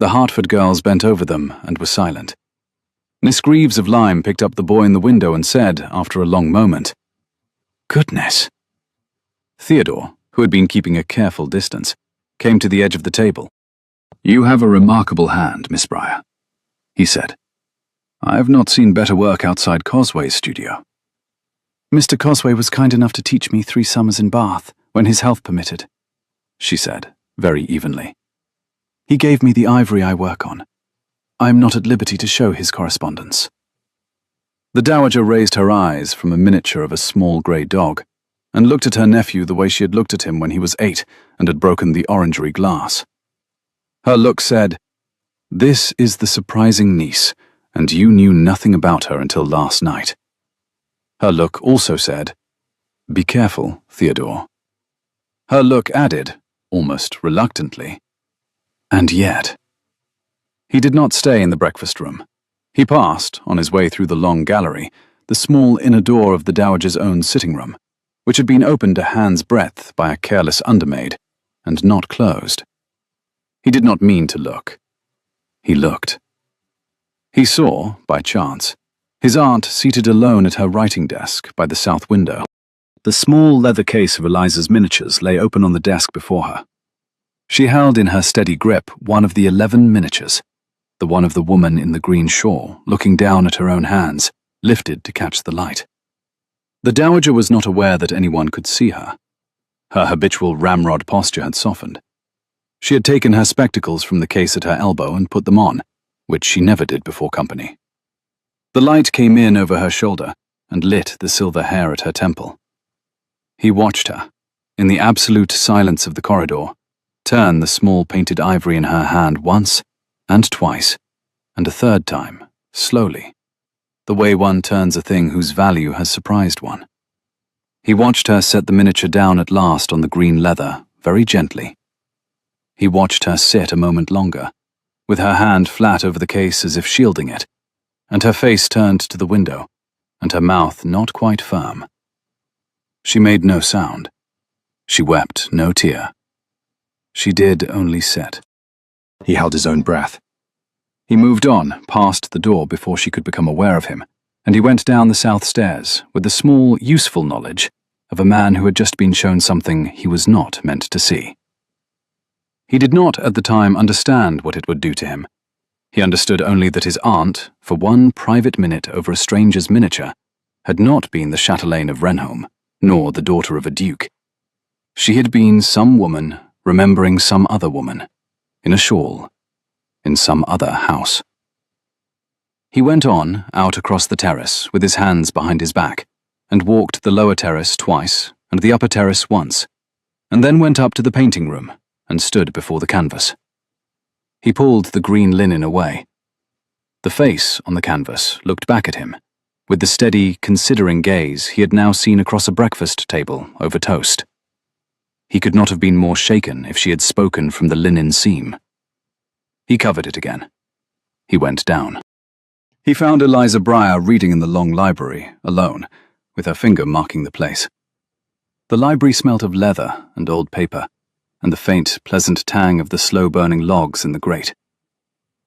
The Hertford girls bent over them and were silent. Miss Greaves of Lyme picked up the boy in the window and said, after a long moment, "Goodness." Theodore, who had been keeping a careful distance, came to the edge of the table. "You have a remarkable hand, Miss Briar," he said. "I have not seen better work outside Cosway's studio." "Mr. Cosway was kind enough to teach me 3 summers in Bath, when his health permitted," she said, very evenly. "He gave me the ivory I work on. I am not at liberty to show his correspondence." The dowager raised her eyes from a miniature of a small grey dog and looked at her nephew the way she had looked at him when he was 8 and had broken the orangery glass. Her look said, "This is the surprising niece, and you knew nothing about her until last night." Her look also said, "Be careful, Theodore." Her look added, almost reluctantly, "And yet." He did not stay in the breakfast room. He passed, on his way through the long gallery, the small inner door of the dowager's own sitting room, which had been opened a hand's breadth by a careless undermaid, and not closed. He did not mean to look. He looked. He saw, by chance, his aunt seated alone at her writing desk by the south window. The small leather case of Eliza's miniatures lay open on the desk before her. She held in her steady grip one of the 11 miniatures, the one of the woman in the green shawl, looking down at her own hands, lifted to catch the light. The dowager was not aware that anyone could see her. Her habitual ramrod posture had softened. She had taken her spectacles from the case at her elbow and put them on, which she never did before company. The light came in over her shoulder and lit the silver hair at her temple. He watched her, in the absolute silence of the corridor, turn the small painted ivory in her hand once, and twice, and a third time, slowly, the way one turns a thing whose value has surprised one. He watched her set the miniature down at last on the green leather, very gently. He watched her sit a moment longer, with her hand flat over the case as if shielding it, and her face turned to the window, and her mouth not quite firm. She made no sound. She wept no tear. She did only sit. He held his own breath. He moved on, past the door before she could become aware of him, and he went down the south stairs with the small, useful knowledge of a man who had just been shown something he was not meant to see. He did not at the time understand what it would do to him. He understood only that his aunt, for one private minute over a stranger's miniature, had not been the chatelaine of Renholm, nor the daughter of a duke. She had been some woman remembering some other woman, in a shawl, in some other house. He went on, out across the terrace, with his hands behind his back, and walked the lower terrace twice, and the upper terrace once, and then went up to the painting room, and stood before the canvas. He pulled the green linen away. The face on the canvas looked back at him, with the steady, considering gaze he had now seen across a breakfast table over toast. He could not have been more shaken if she had spoken from the linen seam. He covered it again. He went down. He found Eliza Briar reading in the long library, alone, with her finger marking the place. The library smelt of leather and old paper, and the faint, pleasant tang of the slow-burning logs in the grate.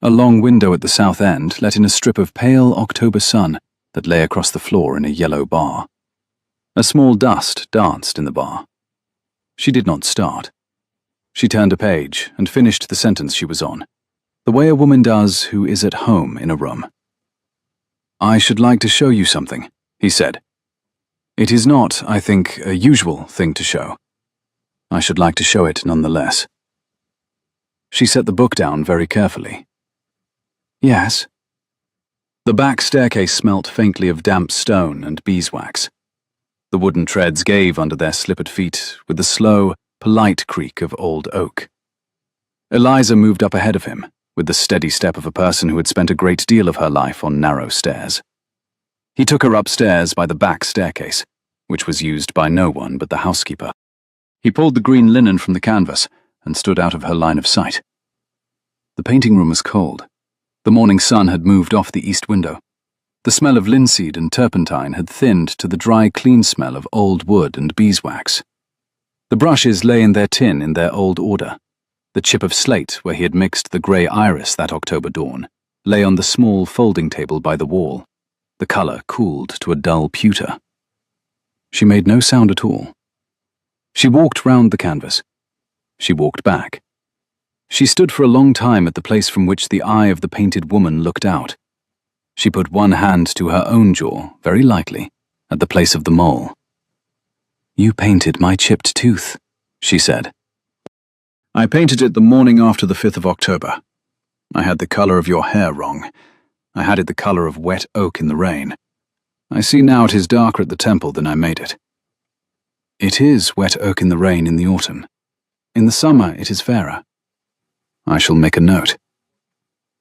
A long window at the south end let in a strip of pale October sun that lay across the floor in a yellow bar. A small dust danced in the bar. She did not start. She turned a page and finished the sentence she was on, the way a woman does who is at home in a room. "I should like to show you something," he said. "It is not, I think, a usual thing to show. I should like to show it nonetheless." She set the book down very carefully. "Yes." The back staircase smelt faintly of damp stone and beeswax. The wooden treads gave under their slippered feet with the slow, polite creak of old oak. Eliza moved up ahead of him, with the steady step of a person who had spent a great deal of her life on narrow stairs. He took her upstairs by the back staircase, which was used by no one but the housekeeper. He pulled the green linen from the canvas and stood out of her line of sight. The painting room was cold. The morning sun had moved off the east window. The smell of linseed and turpentine had thinned to the dry, clean smell of old wood and beeswax. The brushes lay in their tin in their old order. The chip of slate where he had mixed the grey iris that October dawn lay on the small folding table by the wall, the colour cooled to a dull pewter. She made no sound at all. She walked round the canvas. She walked back. She stood for a long time at the place from which the eye of the painted woman looked out. She put one hand to her own jaw, very lightly, at the place of the mole. "You painted my chipped tooth," she said. "I painted it the morning after the 5th of October. I had the colour of your hair wrong. I had it the colour of wet oak in the rain. I see now it is darker at the temple than I made it. It is wet oak in the rain in the autumn. In the summer it is fairer. I shall make a note."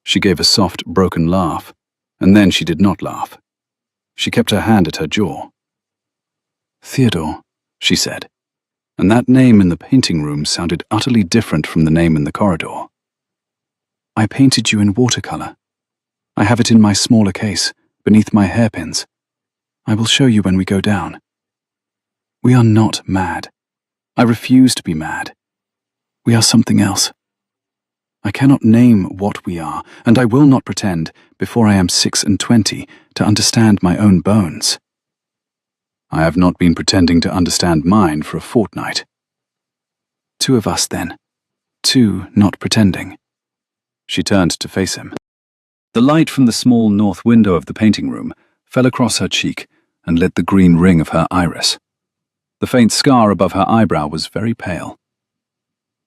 She gave a soft, broken laugh, and then she did not laugh. She kept her hand at her jaw. "Theodore," she said, and that name in the painting room sounded utterly different from the name in the corridor. "I painted you in watercolour. I have it in my smaller case, beneath my hairpins. I will show you when we go down. We are not mad. I refuse to be mad. We are something else. I cannot name what we are, and I will not pretend, before I am 26, to understand my own bones. I have not been pretending to understand mine for a fortnight. 2 of us, then. 2 not pretending." She turned to face him. The light from the small north window of the painting room fell across her cheek and lit the green ring of her iris. The faint scar above her eyebrow was very pale.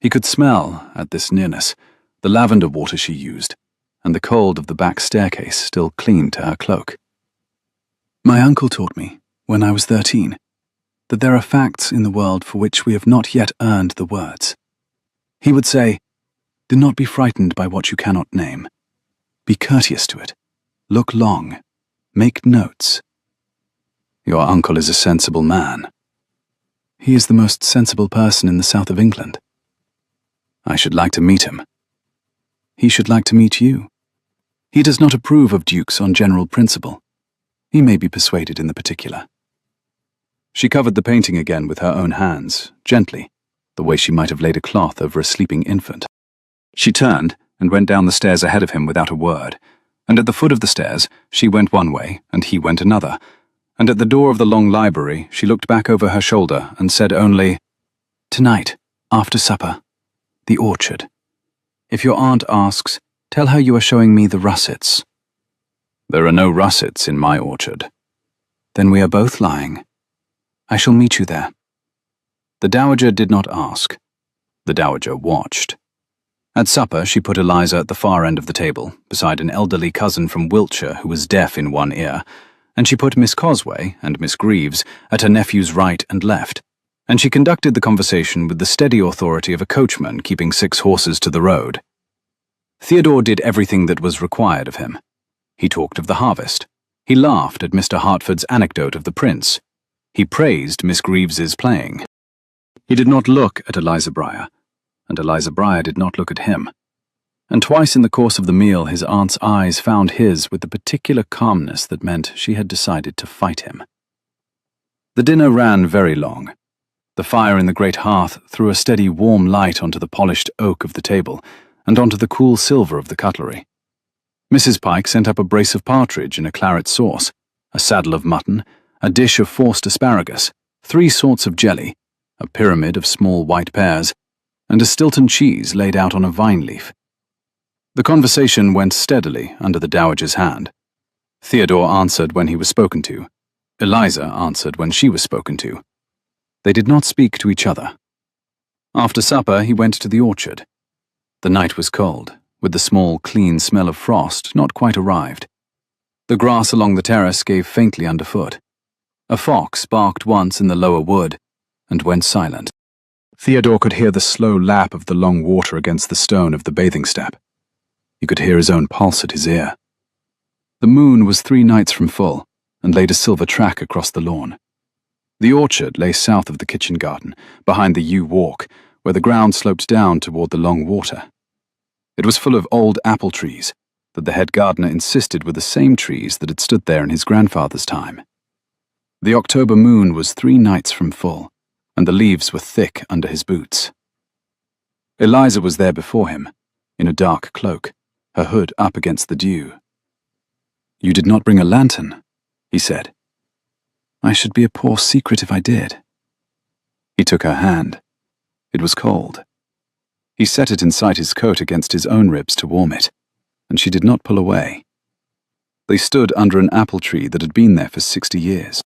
He could smell, at this nearness, the lavender water she used, and the cold of the back staircase still clinging to her cloak. "My uncle taught me, when I was 13, that there are facts in the world for which we have not yet earned the words. He would say, 'Do not be frightened by what you cannot name. Be courteous to it. Look long. Make notes.' Your uncle is a sensible man. He is the most sensible person in the south of England. I should like to meet him. He should like to meet you. He does not approve of dukes on general principle. He may be persuaded in the particular." She covered the painting again with her own hands, gently, the way she might have laid a cloth over a sleeping infant. She turned and went down the stairs ahead of him without a word, and at the foot of the stairs she went one way and he went another, and at the door of the long library she looked back over her shoulder and said only, "Tonight, after supper, the orchard. If your aunt asks, tell her you are showing me the russets." "There are no russets in my orchard." "Then we are both lying. I shall meet you there." The dowager did not ask. The dowager watched. At supper she put Eliza at the far end of the table, beside an elderly cousin from Wiltshire who was deaf in one ear, and she put Miss Cosway and Miss Greaves at her nephew's right and left, and she conducted the conversation with the steady authority of a coachman keeping 6 horses to the road. Theodore did everything that was required of him. He talked of the harvest. He laughed at Mr. Hartford's anecdote of the prince. He praised Miss Greaves's playing. He did not look at Eliza Briar, and Eliza Briar did not look at him. And twice in the course of the meal his aunt's eyes found his with the particular calmness that meant she had decided to fight him. The dinner ran very long. The fire in the great hearth threw a steady warm light onto the polished oak of the table and onto the cool silver of the cutlery. Mrs. Pike sent up a brace of partridge in a claret sauce, a saddle of mutton, a dish of forced asparagus, 3 sorts of jelly, a pyramid of small white pears, and a Stilton cheese laid out on a vine leaf. The conversation went steadily under the dowager's hand. Theodore answered when he was spoken to. Eliza answered when she was spoken to. They did not speak to each other. After supper he went to the orchard. The night was cold, with the small, clean smell of frost not quite arrived. The grass along the terrace gave faintly underfoot. A fox barked once in the lower wood, and went silent. Theodore could hear the slow lap of the long water against the stone of the bathing step. He could hear his own pulse at his ear. The moon was 3 nights from full, and laid a silver track across the lawn. The orchard lay south of the kitchen garden, behind the yew walk, where the ground sloped down toward the long water. It was full of old apple trees, that the head gardener insisted were the same trees that had stood there in his grandfather's time. The October moon was 3 nights from full, and the leaves were thick under his boots. Eliza was there before him, in a dark cloak, her hood up against the dew. "You did not bring a lantern," he said. "I should be a poor secret if I did." He took her hand. It was cold. He set it inside his coat against his own ribs to warm it, and she did not pull away. They stood under an apple tree that had been there for 60 years.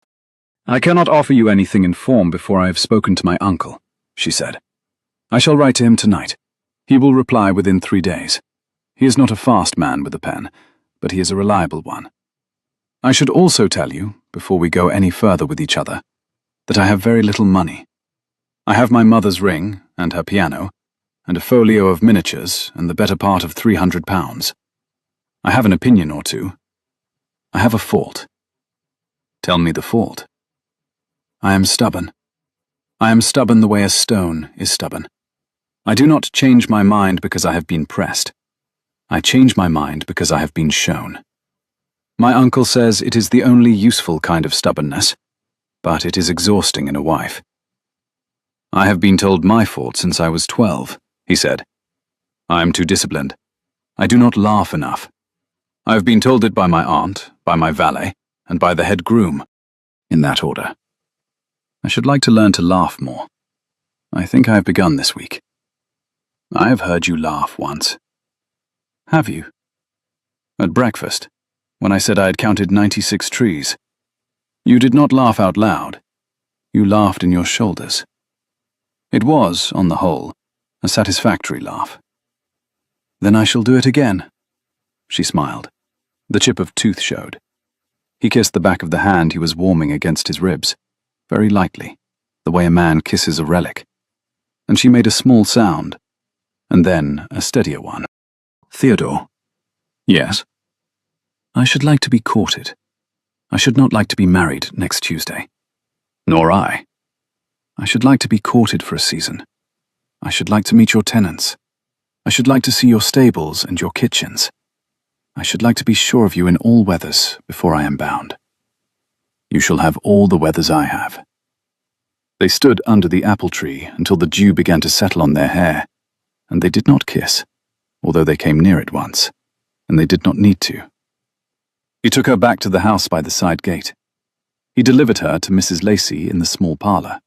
"I cannot offer you anything in form before I have spoken to my uncle," she said. "I shall write to him tonight. He will reply within 3 days. He is not a fast man with a pen, but he is a reliable one. I should also tell you, before we go any further with each other, that I have very little money. I have my mother's ring, and her piano, and a folio of miniatures, and the better part of £300. I have an opinion or two. I have a fault." "Tell me the fault." "I am stubborn. I am stubborn the way a stone is stubborn. I do not change my mind because I have been pressed. I change my mind because I have been shown. My uncle says it is the only useful kind of stubbornness, but it is exhausting in a wife. I have been told my fault since I was 12, he said. I am too disciplined. I do not laugh enough. I have been told it by my aunt, by my valet, and by the head groom, in that order. I should like to learn to laugh more. I think I have begun this week. I have heard you laugh once. Have you? At breakfast, when I said I had counted 96 trees. You did not laugh out loud. You laughed in your shoulders. It was, on the whole, a satisfactory laugh. Then I shall do it again. She smiled. The chip of tooth showed. He kissed the back of the hand he was warming against his ribs, very lightly, the way a man kisses a relic. And she made a small sound, and then a steadier one. Theodore. Yes? I should like to be courted. I should not like to be married next Tuesday. Nor I. I should like to be courted for a season. I should like to meet your tenants. I should like to see your stables and your kitchens. I should like to be sure of you in all weathers before I am bound. You shall have all the weathers I have. They stood under the apple tree until the dew began to settle on their hair, and they did not kiss, although they came near it once, and they did not need to. He took her back to the house by the side gate. He delivered her to Mrs. Lacey in the small parlour.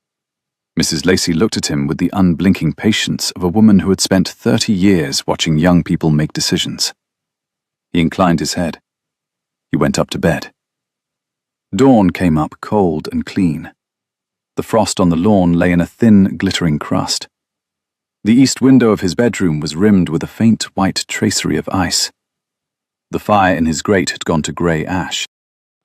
Mrs. Lacey looked at him with the unblinking patience of a woman who had spent 30 years watching young people make decisions. He inclined his head. He went up to bed. Dawn came up cold and clean. The frost on the lawn lay in a thin, glittering crust. The east window of his bedroom was rimmed with a faint white tracery of ice. The fire in his grate had gone to grey ash.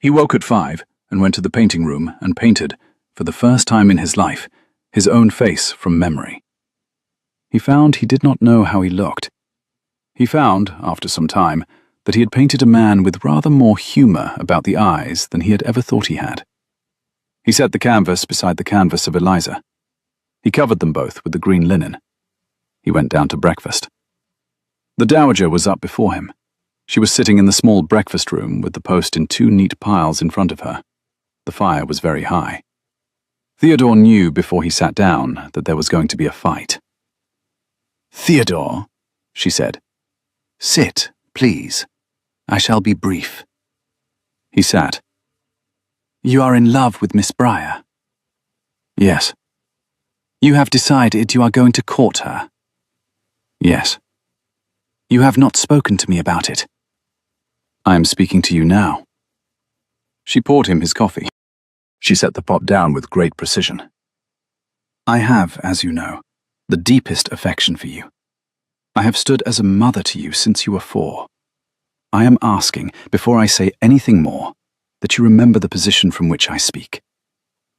He woke at 5 and went to the painting room and painted, for the first time in his life, his own face from memory. He found he did not know how he looked. He found, after some time, that he had painted a man with rather more humour about the eyes than he had ever thought he had. He set the canvas beside the canvas of Eliza. He covered them both with the green linen. He went down to breakfast. The dowager was up before him. She was sitting in the small breakfast room with the post in 2 neat piles in front of her. The fire was very high. Theodore knew before he sat down that there was going to be a fight. "Theodore," she said, "sit, please. I shall be brief." He sat. "You are in love with Miss Briar?" "Yes." "You have decided you are going to court her?" "Yes." "You have not spoken to me about it." "I am speaking to you now." She poured him his coffee. She set the pot down with great precision. "I have, as you know, the deepest affection for you. I have stood as a mother to you since you were 4. I am asking, before I say anything more, that you remember the position from which I speak.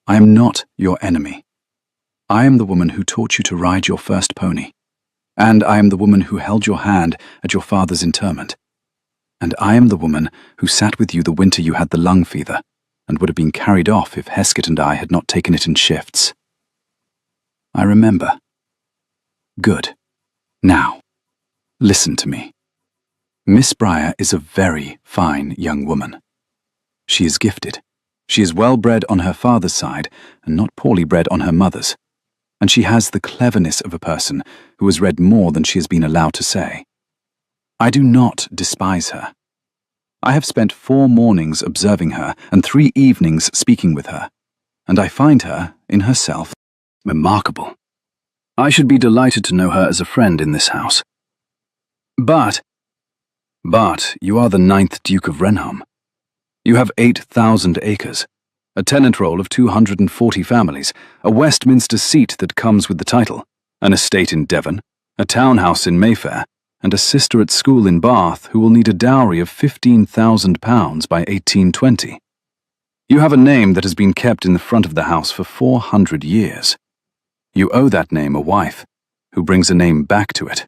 I am not your enemy. I am the woman who taught you to ride your first pony, and I am the woman who held your hand at your father's interment, and I am the woman who sat with you the winter you had the lung fever, and would have been carried off if Heskett and I had not taken it in shifts. I remember. Good. Now, listen to me. Miss Briar is a very fine young woman. She is gifted. She is well bred on her father's side, and not poorly bred on her mother's, and she has the cleverness of a person who has read more than she has been allowed to say. I do not despise her. I have spent 4 mornings observing her and 3 evenings speaking with her, and I find her, in herself, Remarkable. I should be delighted to know her as a friend in this house. But you are the 9th Duke of Renham. You have 8,000 acres, a tenant roll of 240 families, a Westminster seat that comes with the title, an estate in Devon, a townhouse in Mayfair, and a sister at school in Bath who will need a dowry of £15,000 by 1820. You have a name that has been kept in the front of the house for 400 years. You owe that name a wife, who brings a name back to it.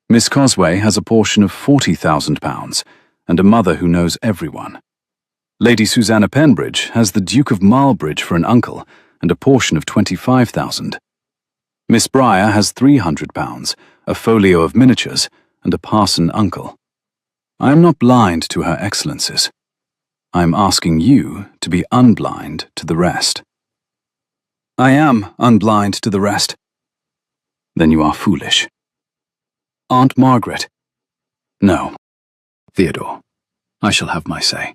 Miss Cosway has a portion of £40,000, and a mother who knows everyone. Lady Susanna Penbridge has the Duke of Marlbridge for an uncle, and a portion of £25,000. Miss Briar has £300, a folio of miniatures, and a parson uncle. I am not blind to her excellences. I am asking you to be unblind to the rest. I am unblind to the rest. Then you are foolish. Aunt Margaret. No. Theodore, I shall have my say.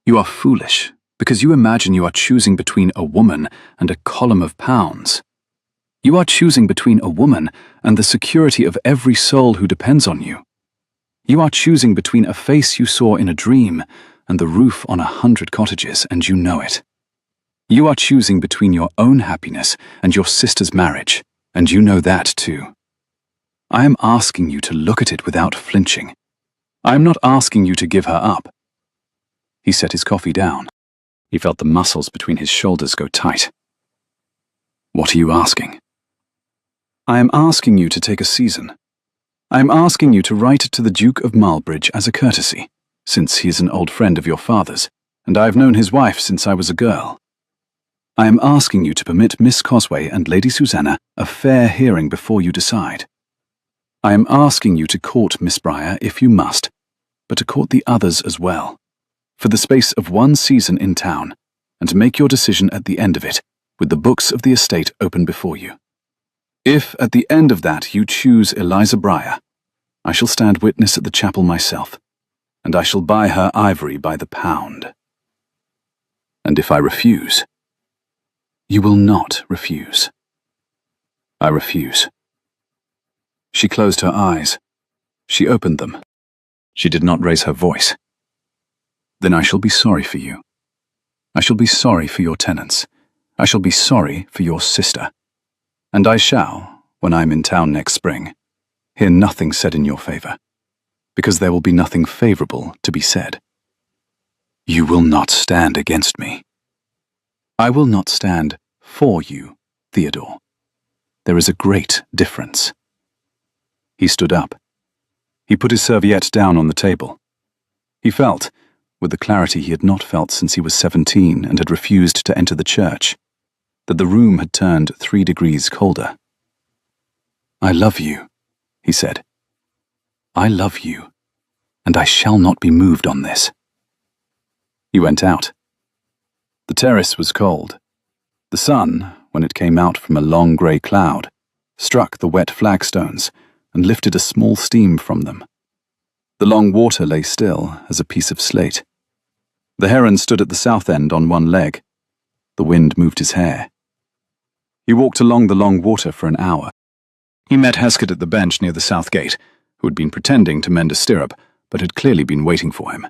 You are foolish because you imagine you are choosing between a woman and a column of pounds. You are choosing between a woman and the security of every soul who depends on you. You are choosing between a face you saw in a dream and the roof on 100 cottages, and you know it. You are choosing between your own happiness and your sister's marriage, and you know that too. I am asking you to look at it without flinching. I am not asking you to give her up. He set his coffee down. He felt the muscles between his shoulders go tight. What are you asking? I am asking you to take a season. I am asking you to write to the Duke of Marlbridge as a courtesy, since he is an old friend of your father's, and I have known his wife since I was a girl. I am asking you to permit Miss Cosway and Lady Susanna a fair hearing before you decide. I am asking you to court Miss Briar if you must, but to court the others as well, for the space of 1 season in town, and to make your decision at the end of it, with the books of the estate open before you. If at the end of that you choose Eliza Briar, I shall stand witness at the chapel myself, and I shall buy her ivory by the pound. And if I refuse, you will not refuse. I refuse. She closed her eyes. She opened them. She did not raise her voice. Then I shall be sorry for you. I shall be sorry for your tenants. I shall be sorry for your sister. And I shall, when I am in town next spring, hear nothing said in your favour, because there will be nothing favourable to be said. You will not stand against me. I will not stand for you, Theodore. There is a great difference. He stood up. He put his serviette down on the table. He felt, with the clarity he had not felt since he was 17 and had refused to enter the church, that the room had turned 3 degrees colder. I love you, he said. I love you, and I shall not be moved on this. He went out. The terrace was cold. The sun, when it came out from a long grey cloud, struck the wet flagstones and lifted a small steam from them. The long water lay still as a piece of slate. The heron stood at the south end on one leg. The wind moved his hair. He walked along the long water for an hour. He met Heskett at the bench near the south gate, who had been pretending to mend a stirrup, but had clearly been waiting for him.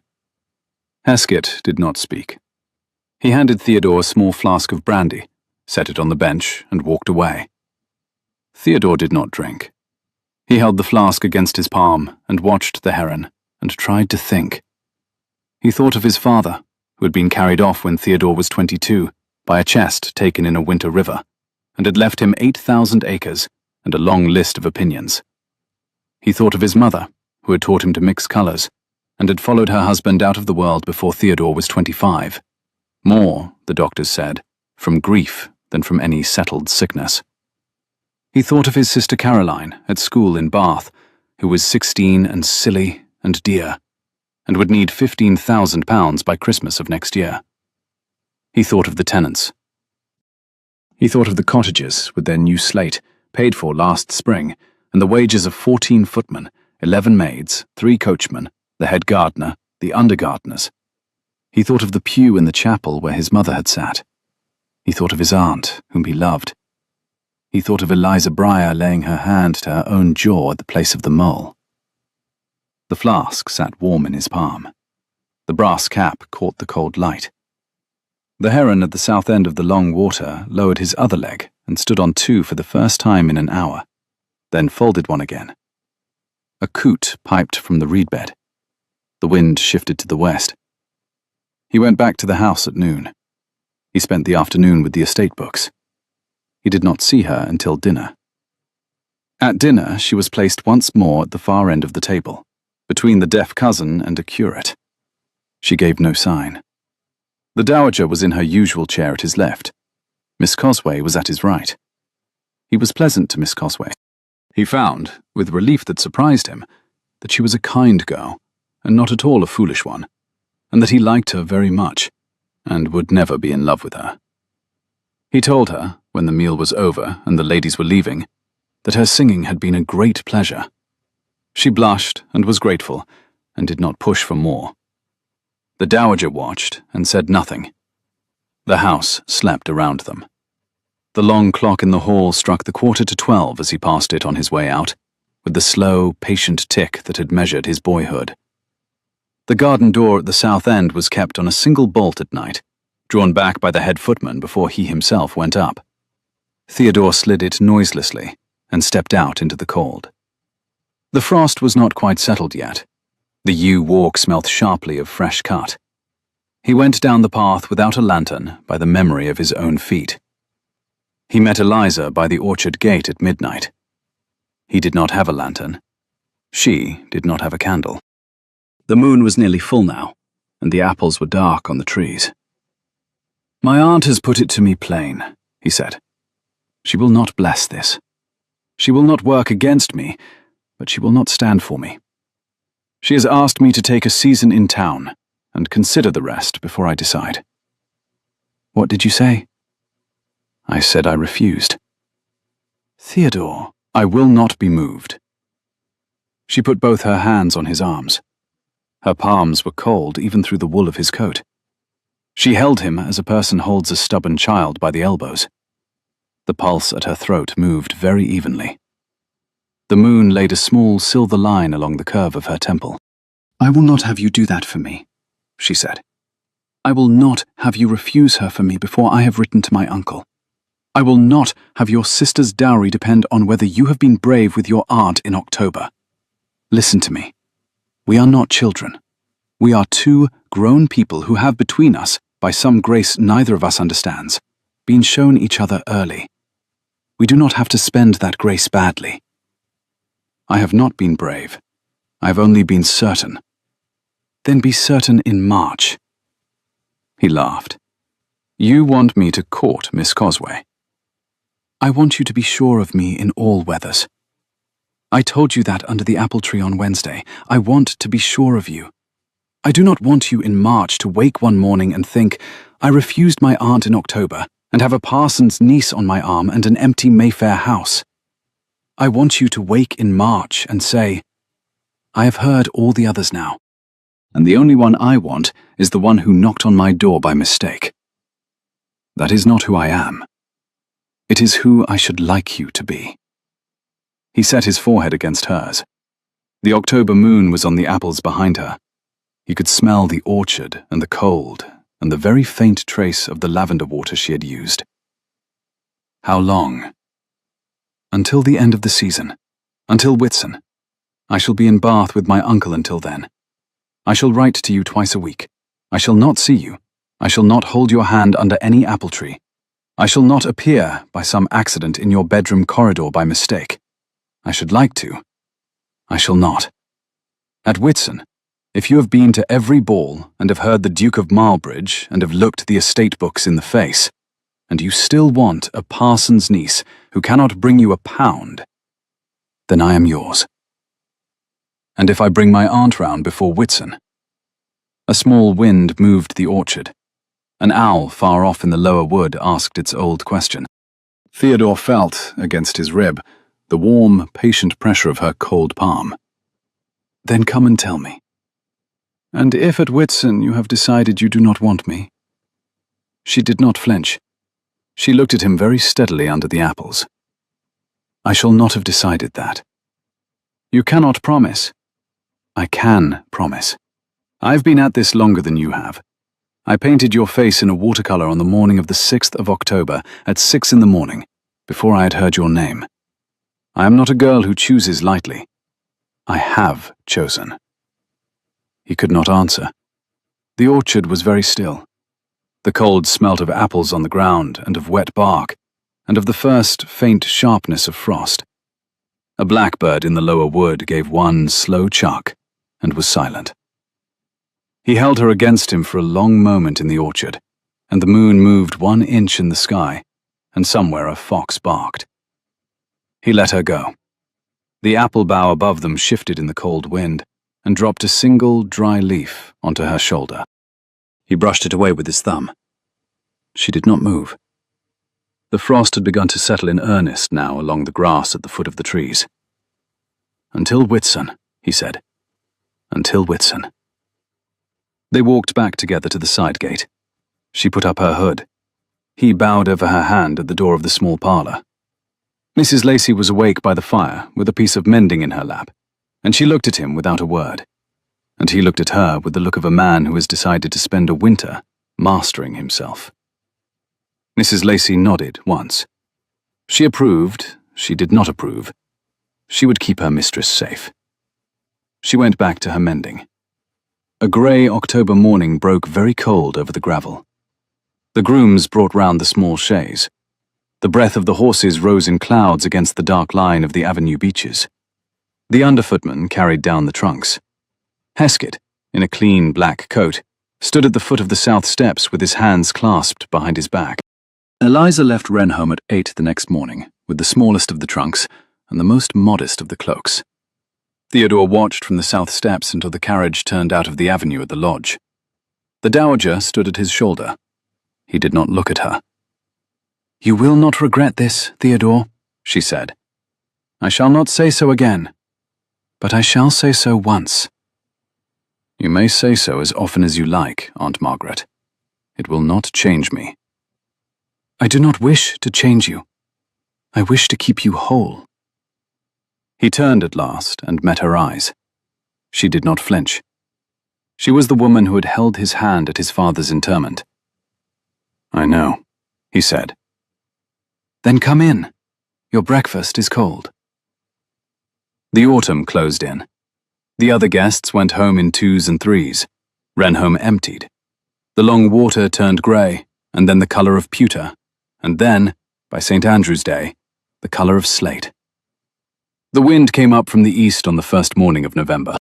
Heskett did not speak. He handed Theodore a small flask of brandy, set it on the bench, and walked away. Theodore did not drink. He held the flask against his palm and watched the heron, and tried to think. He thought of his father, who had been carried off when Theodore was 22, by a chest taken in a winter river, and had left him 8,000 acres and a long list of opinions. He thought of his mother, who had taught him to mix colours, and had followed her husband out of the world before Theodore was 25. More, the doctors said, from grief than from any settled sickness. He thought of his sister Caroline at school in Bath, who was 16 and silly and dear, and would need £15,000 by Christmas of next year. He thought of the tenants. He thought of the cottages with their new slate, paid for last spring, and the wages of 14 footmen, 11 maids, 3 coachmen, the head gardener, the under gardeners. He thought of the pew in the chapel where his mother had sat. He thought of his aunt, whom he loved. He thought of Eliza Breyer laying her hand to her own jaw at the place of the mole. The flask sat warm in his palm. The brass cap caught the cold light. The heron at the south end of the long water lowered his other leg and stood on two for the first time in an hour, then folded one again. A coot piped from the reed bed. The wind shifted to the west. He went back to the house at noon. He spent the afternoon with the estate books. He did not see her until dinner. At dinner, she was placed once more at the far end of the table, between the deaf cousin and a curate. She gave no sign. The dowager was in her usual chair at his left. Miss Cosway was at his right. He was pleasant to Miss Cosway. He found, with relief that surprised him, that she was a kind girl, and not at all a foolish one, and that he liked her very much, and would never be in love with her. He told her, when the meal was over and the ladies were leaving, that her singing had been a great pleasure. She blushed and was grateful, and did not push for more. The dowager watched and said nothing. The house slept around them. The long clock in the hall struck the 11:45 as he passed it on his way out, with the slow, patient tick that had measured his boyhood. The garden door at the south end was kept on a single bolt at night, drawn back by the head footman before he himself went up. Theodore slid it noiselessly and stepped out into the cold. The frost was not quite settled yet. The yew walk smelt sharply of fresh cut. He went down the path without a lantern by the memory of his own feet. He met Eliza by the orchard gate at midnight. He did not have a lantern. She did not have a candle. The moon was nearly full now, and the apples were dark on the trees. "My aunt has put it to me plain," he said. "She will not bless this. She will not work against me, but she will not stand for me. She has asked me to take a season in town, and consider the rest before I decide." "What did you say?" "I said I refused." "Theodore, I will not be moved." She put both her hands on his arms. Her palms were cold even through the wool of his coat. She held him as a person holds a stubborn child by the elbows. The pulse at her throat moved very evenly. The moon laid a small silver line along the curve of her temple. "I will not have you do that for me," she said. "I will not have you refuse her for me before I have written to my uncle. I will not have your sister's dowry depend on whether you have been brave with your aunt in October. Listen to me. We are not children. We are two grown people who have between us, by some grace neither of us understands, been shown each other early. We do not have to spend that grace badly. I have not been brave. I have only been certain. Then be certain in March." He laughed. "You want me to court Miss Cosway?" "I want you to be sure of me in all weathers. I told you that under the apple tree on Wednesday. I want to be sure of you. I do not want you in March to wake one morning and think, I refused my aunt in October, and have a parson's niece on my arm and an empty Mayfair house. I want you to wake in March and say, I have heard all the others now, and the only one I want is the one who knocked on my door by mistake. That is not who I am. It is who I should like you to be." He set his forehead against hers. The October moon was on the apples behind her. He could smell the orchard and the cold and the very faint trace of the lavender water she had used. "How long?" "Until the end of the season. Until Whitsun. I shall be in Bath with my uncle until then. I shall write to you twice a week. I shall not see you. I shall not hold your hand under any apple tree. I shall not appear by some accident in your bedroom corridor by mistake. I should like to. I shall not. At Whitsun, if you have been to every ball and have heard the Duke of Marlbridge and have looked the estate books in the face, and you still want a parson's niece who cannot bring you a pound, then I am yours. And if I bring my aunt round before Whitsun?" A small wind moved the orchard. An owl far off in the lower wood asked its old question. Theodore felt, against his rib, the warm, patient pressure of her cold palm. "Then come and tell me. And if at Whitsun you have decided you do not want me?" She did not flinch. She looked at him very steadily under the apples. "I shall not have decided that." "You cannot promise." "I can promise. I've been at this longer than you have. I painted your face in a watercolor on the morning of the 6th of October at 6 in the morning, before I had heard your name. I am not a girl who chooses lightly. I have chosen." He could not answer. The orchard was very still. The cold smelt of apples on the ground and of wet bark, and of the first faint sharpness of frost. A blackbird in the lower wood gave one slow chuck and was silent. He held her against him for a long moment in the orchard, and the moon moved 1 inch in the sky, and somewhere a fox barked. He let her go. The apple bough above them shifted in the cold wind, and dropped a single dry leaf onto her shoulder. He brushed it away with his thumb. She did not move. The frost had begun to settle in earnest now along the grass at the foot of the trees. "Until Whitsun," he said. "Until Whitsun." They walked back together to the side gate. She put up her hood. He bowed over her hand at the door of the small parlour. Mrs. Lacey was awake by the fire with a piece of mending in her lap, and she looked at him without a word. And he looked at her with the look of a man who has decided to spend a winter mastering himself. Mrs. Lacey nodded once. She approved, she did not approve. She would keep her mistress safe. She went back to her mending. A grey October morning broke very cold over the gravel. The grooms brought round the small chaise. The breath of the horses rose in clouds against the dark line of the avenue beeches. The underfootman carried down the trunks. Heskett, in a clean black coat, stood at the foot of the south steps with his hands clasped behind his back. Eliza left Wren home at 8 the next morning, with the smallest of the trunks and the most modest of the cloaks. Theodore watched from the south steps until the carriage turned out of the avenue at the lodge. The dowager stood at his shoulder. He did not look at her. "You will not regret this, Theodore," she said. "I shall not say so again, but I shall say so once." "You may say so as often as you like, Aunt Margaret. It will not change me." "I do not wish to change you. I wish to keep you whole." He turned at last and met her eyes. She did not flinch. She was the woman who had held his hand at his father's interment. "I know," he said. "Then come in. Your breakfast is cold." The autumn closed in. The other guests went home in 2s and 3s. Wrenhome emptied. The long water turned grey, and then the colour of pewter, and then, by St. Andrew's Day, the colour of slate. The wind came up from the east on the first morning of November.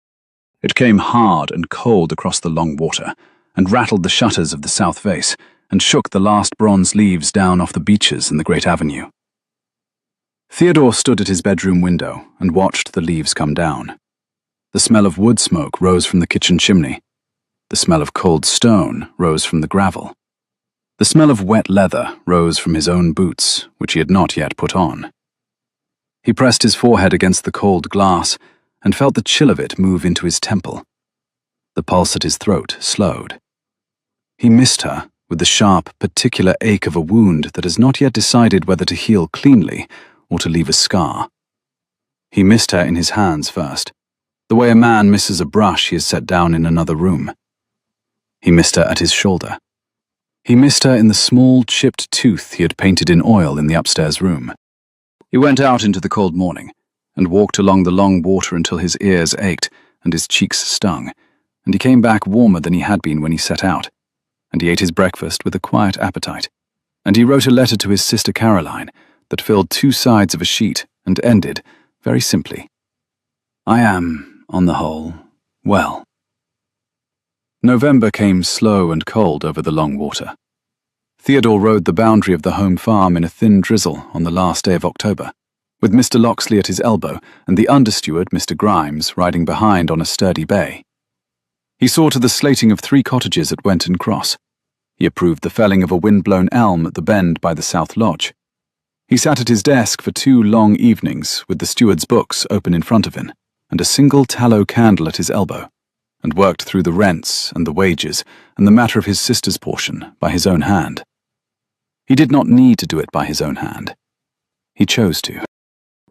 It came hard and cold across the long water, and rattled the shutters of the south face, and shook the last bronze leaves down off the beeches in the great avenue. Theodore stood at his bedroom window and watched the leaves come down. The smell of wood smoke rose from the kitchen chimney. The smell of cold stone rose from the gravel. The smell of wet leather rose from his own boots, which he had not yet put on. He pressed his forehead against the cold glass and felt the chill of it move into his temple. The pulse at his throat slowed. He missed her with the sharp, particular ache of a wound that has not yet decided whether to heal cleanly or to leave a scar. He missed her in his hands first, the way a man misses a brush he has set down in another room. He missed her at his shoulder. He missed her in the small, chipped tooth he had painted in oil in the upstairs room. He went out into the cold morning, and walked along the long water until his ears ached and his cheeks stung, and he came back warmer than he had been when he set out, and he ate his breakfast with a quiet appetite, and he wrote a letter to his sister Caroline that filled 2 sides of a sheet and ended, very simply, "I am, on the whole, well." November came slow and cold over the long water. Theodore rode the boundary of the home farm in a thin drizzle on the last day of October, with Mr. Locksley at his elbow and the understeward, Mr. Grimes, riding behind on a sturdy bay. He saw to the slating of 3 cottages at Wenton Cross. He approved the felling of a wind-blown elm at the bend by the South Lodge. He sat at his desk for 2 long evenings with the steward's books open in front of him and a single tallow candle at his elbow, and worked through the rents and the wages and the matter of his sister's portion by his own hand. He did not need to do it by his own hand. He chose to.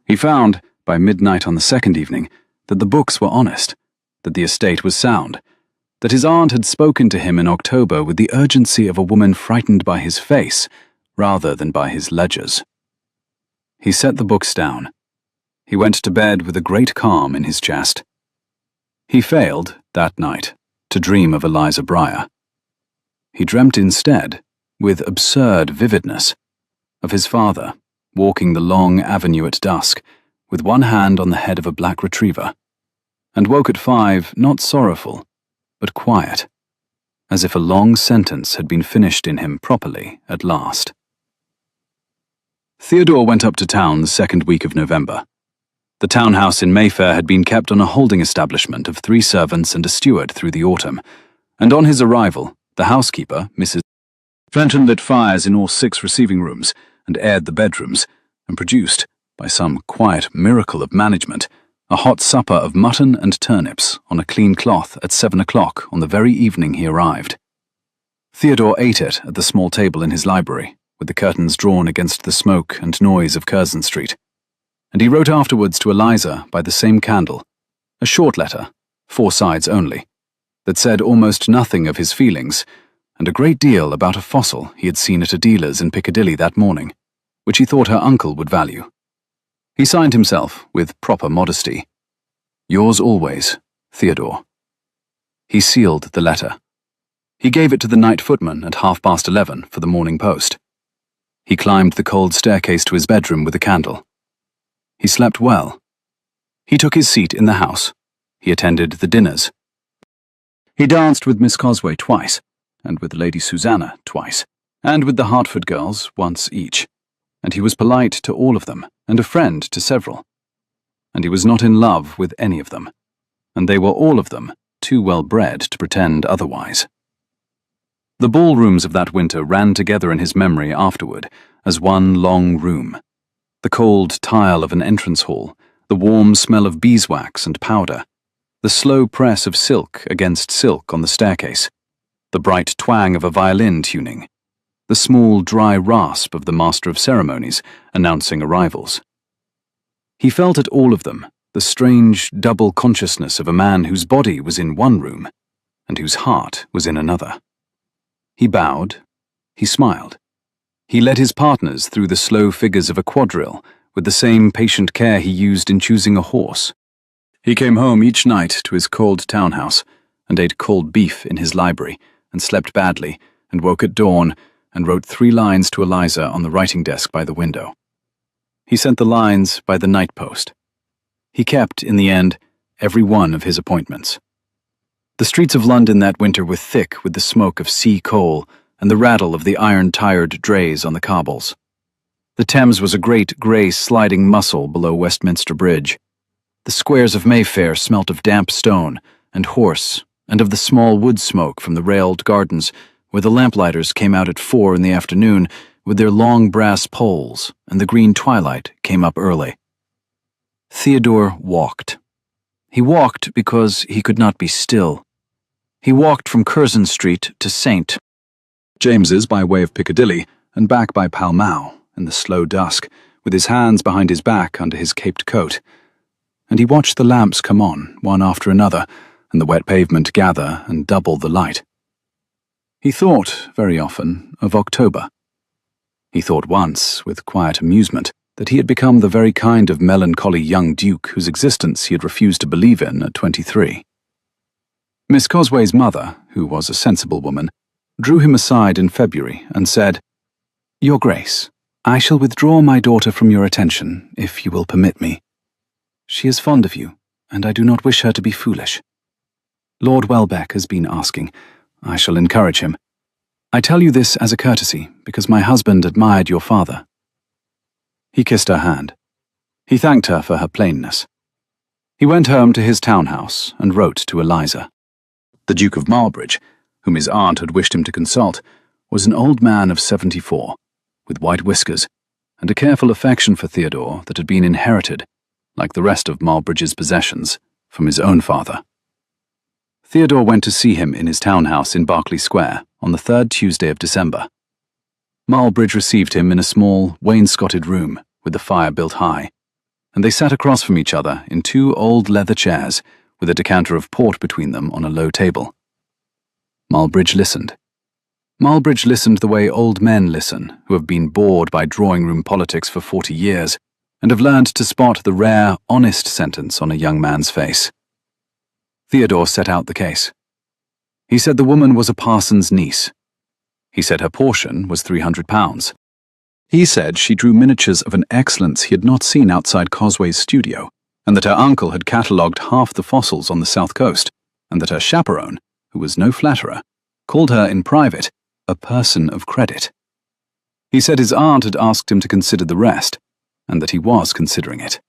He found, by midnight on the second evening, that the books were honest, that the estate was sound, that his aunt had spoken to him in October with the urgency of a woman frightened by his face, rather than by his ledgers. He set the books down. He went to bed with a great calm in his chest. He failed, that night, to dream of Eliza Breyer. He dreamt instead, with absurd vividness, of his father, walking the long avenue at dusk, with one hand on the head of a black retriever, and woke at 5 not sorrowful, but quiet, as if a long sentence had been finished in him properly at last. Theodore went up to town the second week of November. The townhouse in Mayfair had been kept on a holding establishment of 3 servants and a steward through the autumn, and on his arrival, the housekeeper, Mrs. Fenton, lit fires in all 6 receiving rooms and aired the bedrooms, and produced, by some quiet miracle of management, a hot supper of mutton and turnips on a clean cloth at 7 o'clock on the very evening he arrived. Theodore ate it at the small table in his library, with the curtains drawn against the smoke and noise of Curzon Street, and he wrote afterwards to Eliza by the same candle, a short letter, 4 sides only, that said almost nothing of his feelings, and a great deal about a fossil he had seen at a dealer's in Piccadilly that morning, which he thought her uncle would value. He signed himself, with proper modesty, "Yours always, Theodore." He sealed the letter. He gave it to the night footman at 11:30 for the morning post. He climbed the cold staircase to his bedroom with a candle. He slept well. He took his seat in the house. He attended the dinners. He danced with Miss Cosway twice, and with Lady Susanna twice, and with the Hertford girls once each, and he was polite to all of them, and a friend to several. And he was not in love with any of them, and they were all of them too well bred to pretend otherwise. The ballrooms of that winter ran together in his memory afterward as one long room. The cold tile of an entrance hall, the warm smell of beeswax and powder, the slow press of silk against silk on the staircase, the bright twang of a violin tuning, the small dry rasp of the master of ceremonies announcing arrivals. He felt at all of them the strange double consciousness of a man whose body was in one room and whose heart was in another. He bowed, he smiled. He led his partners through the slow figures of a quadrille with the same patient care he used in choosing a horse. He came home each night to his cold townhouse and ate cold beef in his library and slept badly and woke at dawn and wrote 3 lines to Eliza on the writing desk by the window. He sent the lines by the night post. He kept, in the end, every one of his appointments. The streets of London that winter were thick with the smoke of sea coal and the rattle of the iron-tired drays on the cobbles. The Thames was a great grey sliding mussel below Westminster Bridge. The squares of Mayfair smelt of damp stone and horse and of the small wood smoke from the railed gardens where the lamplighters came out at 4 in the afternoon with their long brass poles, and the green twilight came up early. Theodore walked. He walked because he could not be still. He walked from Curzon Street to St. James's by way of Piccadilly and back by Pall Mall in the slow dusk, with his hands behind his back under his caped coat. And he watched the lamps come on, one after another, and the wet pavement gather and double the light. He thought, very often, of October. He thought once, with quiet amusement, that he had become the very kind of melancholy young duke whose existence he had refused to believe in at 23. Miss Cosway's mother, who was a sensible woman, drew him aside in February and said, "Your Grace, I shall withdraw my daughter from your attention, if you will permit me. She is fond of you, and I do not wish her to be foolish. Lord Welbeck has been asking. I shall encourage him. I tell you this as a courtesy, because my husband admired your father." He kissed her hand. He thanked her for her plainness. He went home to his townhouse and wrote to Eliza. The Duke of Marlbridge, whom his aunt had wished him to consult, was an old man of 74, with white whiskers, and a careful affection for Theodore that had been inherited, like the rest of Marlbridge's possessions, from his own father. Theodore went to see him in his townhouse in Berkeley Square on the 3rd Tuesday of December. Marlbridge received him in a small, wainscoted room with the fire built high, and they sat across from each other in two old leather chairs with a decanter of port between them on a low table. Marlbridge listened. Marlbridge listened the way old men listen who have been bored by drawing-room politics for 40 years and have learned to spot the rare, honest sentence on a young man's face. Theodore set out the case. He said the woman was a parson's niece. He said her portion was £300. He said she drew miniatures of an excellence he had not seen outside Cosway's studio, and that her uncle had catalogued half the fossils on the south coast, and that her chaperone, who was no flatterer, called her in private a person of credit. He said his aunt had asked him to consider the rest, and that he was considering it.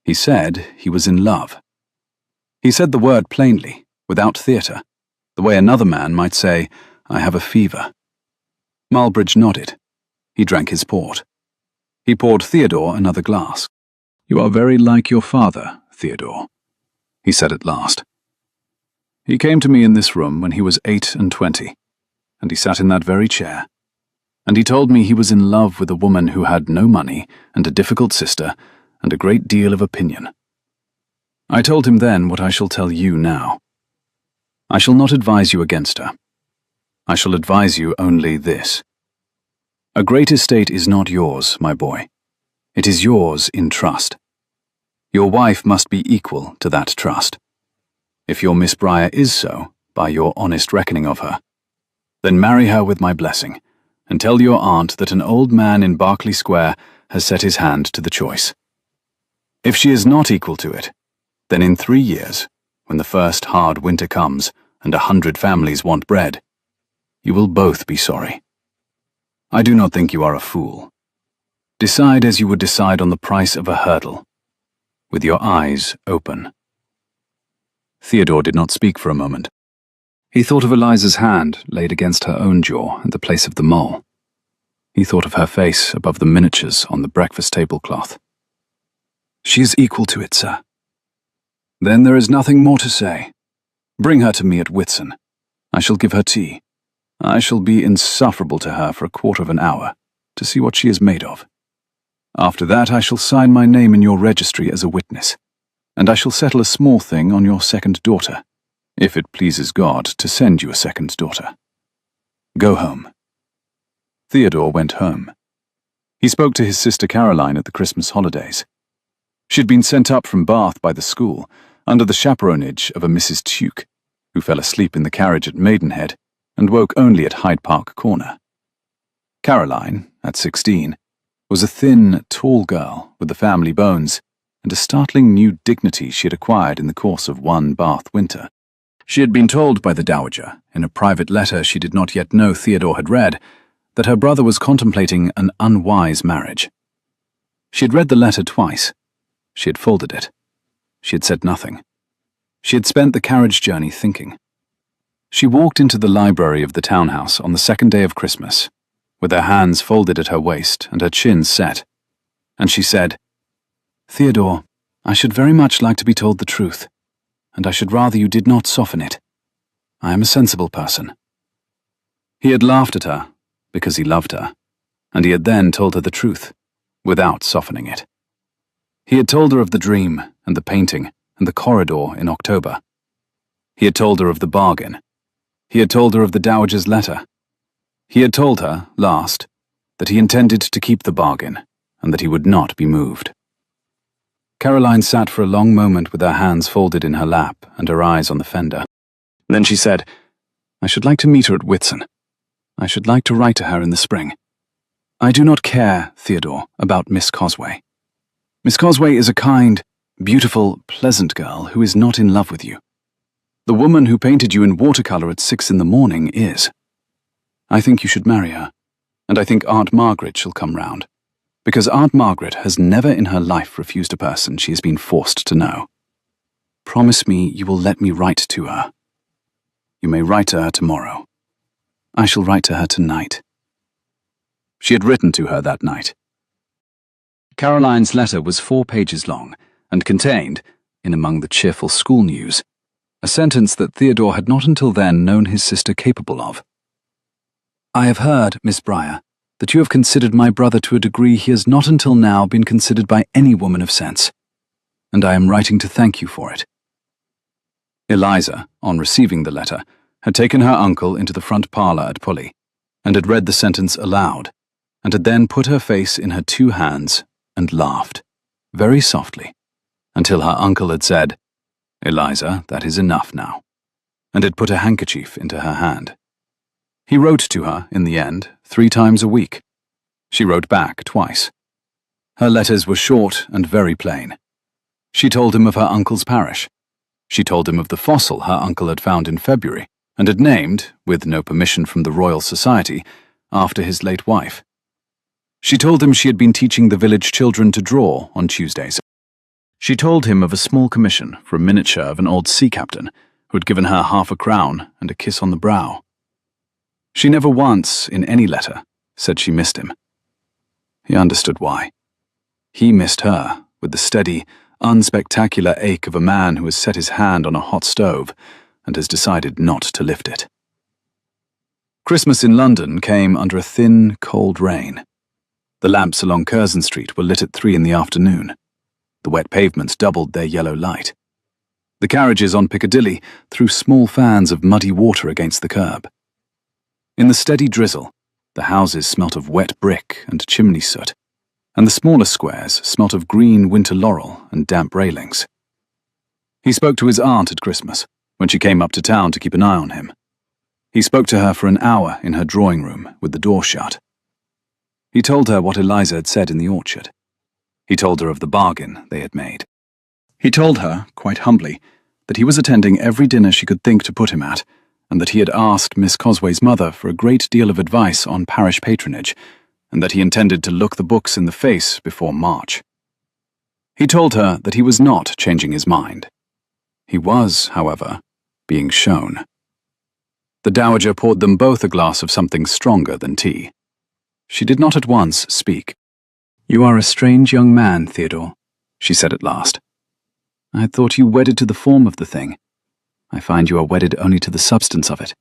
He said he was in love. He said the word plainly, without theatre, the way another man might say, "I have a fever." Marlbridge nodded. He drank his port. He poured Theodore another glass. "You are very like your father, Theodore," he said at last. "He came to me in this room when he was 28, and he sat in that very chair, and he told me he was in love with a woman who had no money and a difficult sister and a great deal of opinion. I told him then what I shall tell you now. I shall not advise you against her. I shall advise you only this. A great estate is not yours, my boy. It is yours in trust. Your wife must be equal to that trust. If your Miss Briar is so, by your honest reckoning of her, then marry her with my blessing, and tell your aunt that an old man in Berkeley Square has set his hand to the choice. If she is not equal to it, then in 3 years, when the first hard winter comes and 100 families want bread, you will both be sorry. I do not think you are a fool. Decide as you would decide on the price of a hurdle, with your eyes open." Theodore did not speak for a moment. He thought of Eliza's hand laid against her own jaw at the place of the mole. He thought of her face above the miniatures on the breakfast tablecloth. "She is equal to it, sir." "Then there is nothing more to say. Bring her to me at Whitsun. I shall give her tea. I shall be insufferable to her for a quarter of an hour, to see what she is made of. After that I shall sign my name in your registry as a witness, and I shall settle a small thing on your second daughter, if it pleases God to send you a second daughter. Go home." Theodore went home. He spoke to his sister Caroline at the Christmas holidays. She had been sent up from Bath by the school, under the chaperonage of a Mrs. Tuke, who fell asleep in the carriage at Maidenhead, and woke only at Hyde Park Corner. Caroline, at 16, was a thin, tall girl with the family bones, and a startling new dignity she had acquired in the course of one Bath winter. She had been told by the Dowager, in a private letter she did not yet know Theodore had read, that her brother was contemplating an unwise marriage. She had read the letter twice. She had folded it. She had said nothing. She had spent the carriage journey thinking. She walked into the library of the townhouse on the second day of Christmas, with her hands folded at her waist and her chin set, and she said, "Theodore, I should very much like to be told the truth, and I should rather you did not soften it. I am a sensible person." He had laughed at her, because he loved her, and he had then told her the truth, without softening it. He had told her of the dream, and the painting, and the corridor in October. He had told her of the bargain. He had told her of the Dowager's letter. He had told her, last, that he intended to keep the bargain, and that he would not be moved. Caroline sat for a long moment with her hands folded in her lap and her eyes on the fender. Then she said, "I should like to meet her at Whitsun. I should like to write to her in the spring. I do not care, Theodore, about Miss Cosway. Miss Cosway is a kind, beautiful, pleasant girl who is not in love with you. The woman who painted you in watercolour at 6 in the morning is. I think you should marry her, and I think Aunt Margaret shall come round, because Aunt Margaret has never in her life refused a person she has been forced to know. Promise me you will let me write to her. You may write to her tomorrow. I shall write to her tonight." She had written to her that night. Caroline's letter was 4 pages long, and contained, in among the cheerful school news, a sentence that Theodore had not until then known his sister capable of. "I have heard, Miss Briar, that you have considered my brother to a degree he has not until now been considered by any woman of sense, and I am writing to thank you for it." Eliza, on receiving the letter, had taken her uncle into the front parlour at Pully, and had read the sentence aloud, and had then put her face in her 2 hands and laughed, very softly, until her uncle had said, "Eliza, that is enough now," and had put a handkerchief into her hand. He wrote to her, in the end, 3 times a week. She wrote back twice. Her letters were short and very plain. She told him of her uncle's parish. She told him of the fossil her uncle had found in February, and had named, with no permission from the Royal Society, after his late wife. She told him she had been teaching the village children to draw on Tuesdays. She told him of a small commission for a miniature of an old sea captain who had given her half a crown and a kiss on the brow. She never once, in any letter, said she missed him. He understood why. He missed her, with the steady, unspectacular ache of a man who has set his hand on a hot stove and has decided not to lift it. Christmas in London came under a thin, cold rain. The lamps along Curzon Street were lit at 3 in the afternoon. The wet pavements doubled their yellow light. The carriages on Piccadilly threw small fans of muddy water against the curb. In the steady drizzle, the houses smelt of wet brick and chimney soot, and the smaller squares smelt of green winter laurel and damp railings. He spoke to his aunt at Christmas, when she came up to town to keep an eye on him. He spoke to her for an hour in her drawing room with the door shut. He told her what Eliza had said in the orchard. He told her of the bargain they had made. He told her, quite humbly, that he was attending every dinner she could think to put him at, and that he had asked Miss Cosway's mother for a great deal of advice on parish patronage, and that he intended to look the books in the face before March. He told her that he was not changing his mind. He was, however, being shown. The dowager poured them both a glass of something stronger than tea. She did not at once speak. "You are a strange young man, Theodore," she said at last. "I had thought you wedded to the form of the thing. I find you are wedded only to the substance of it.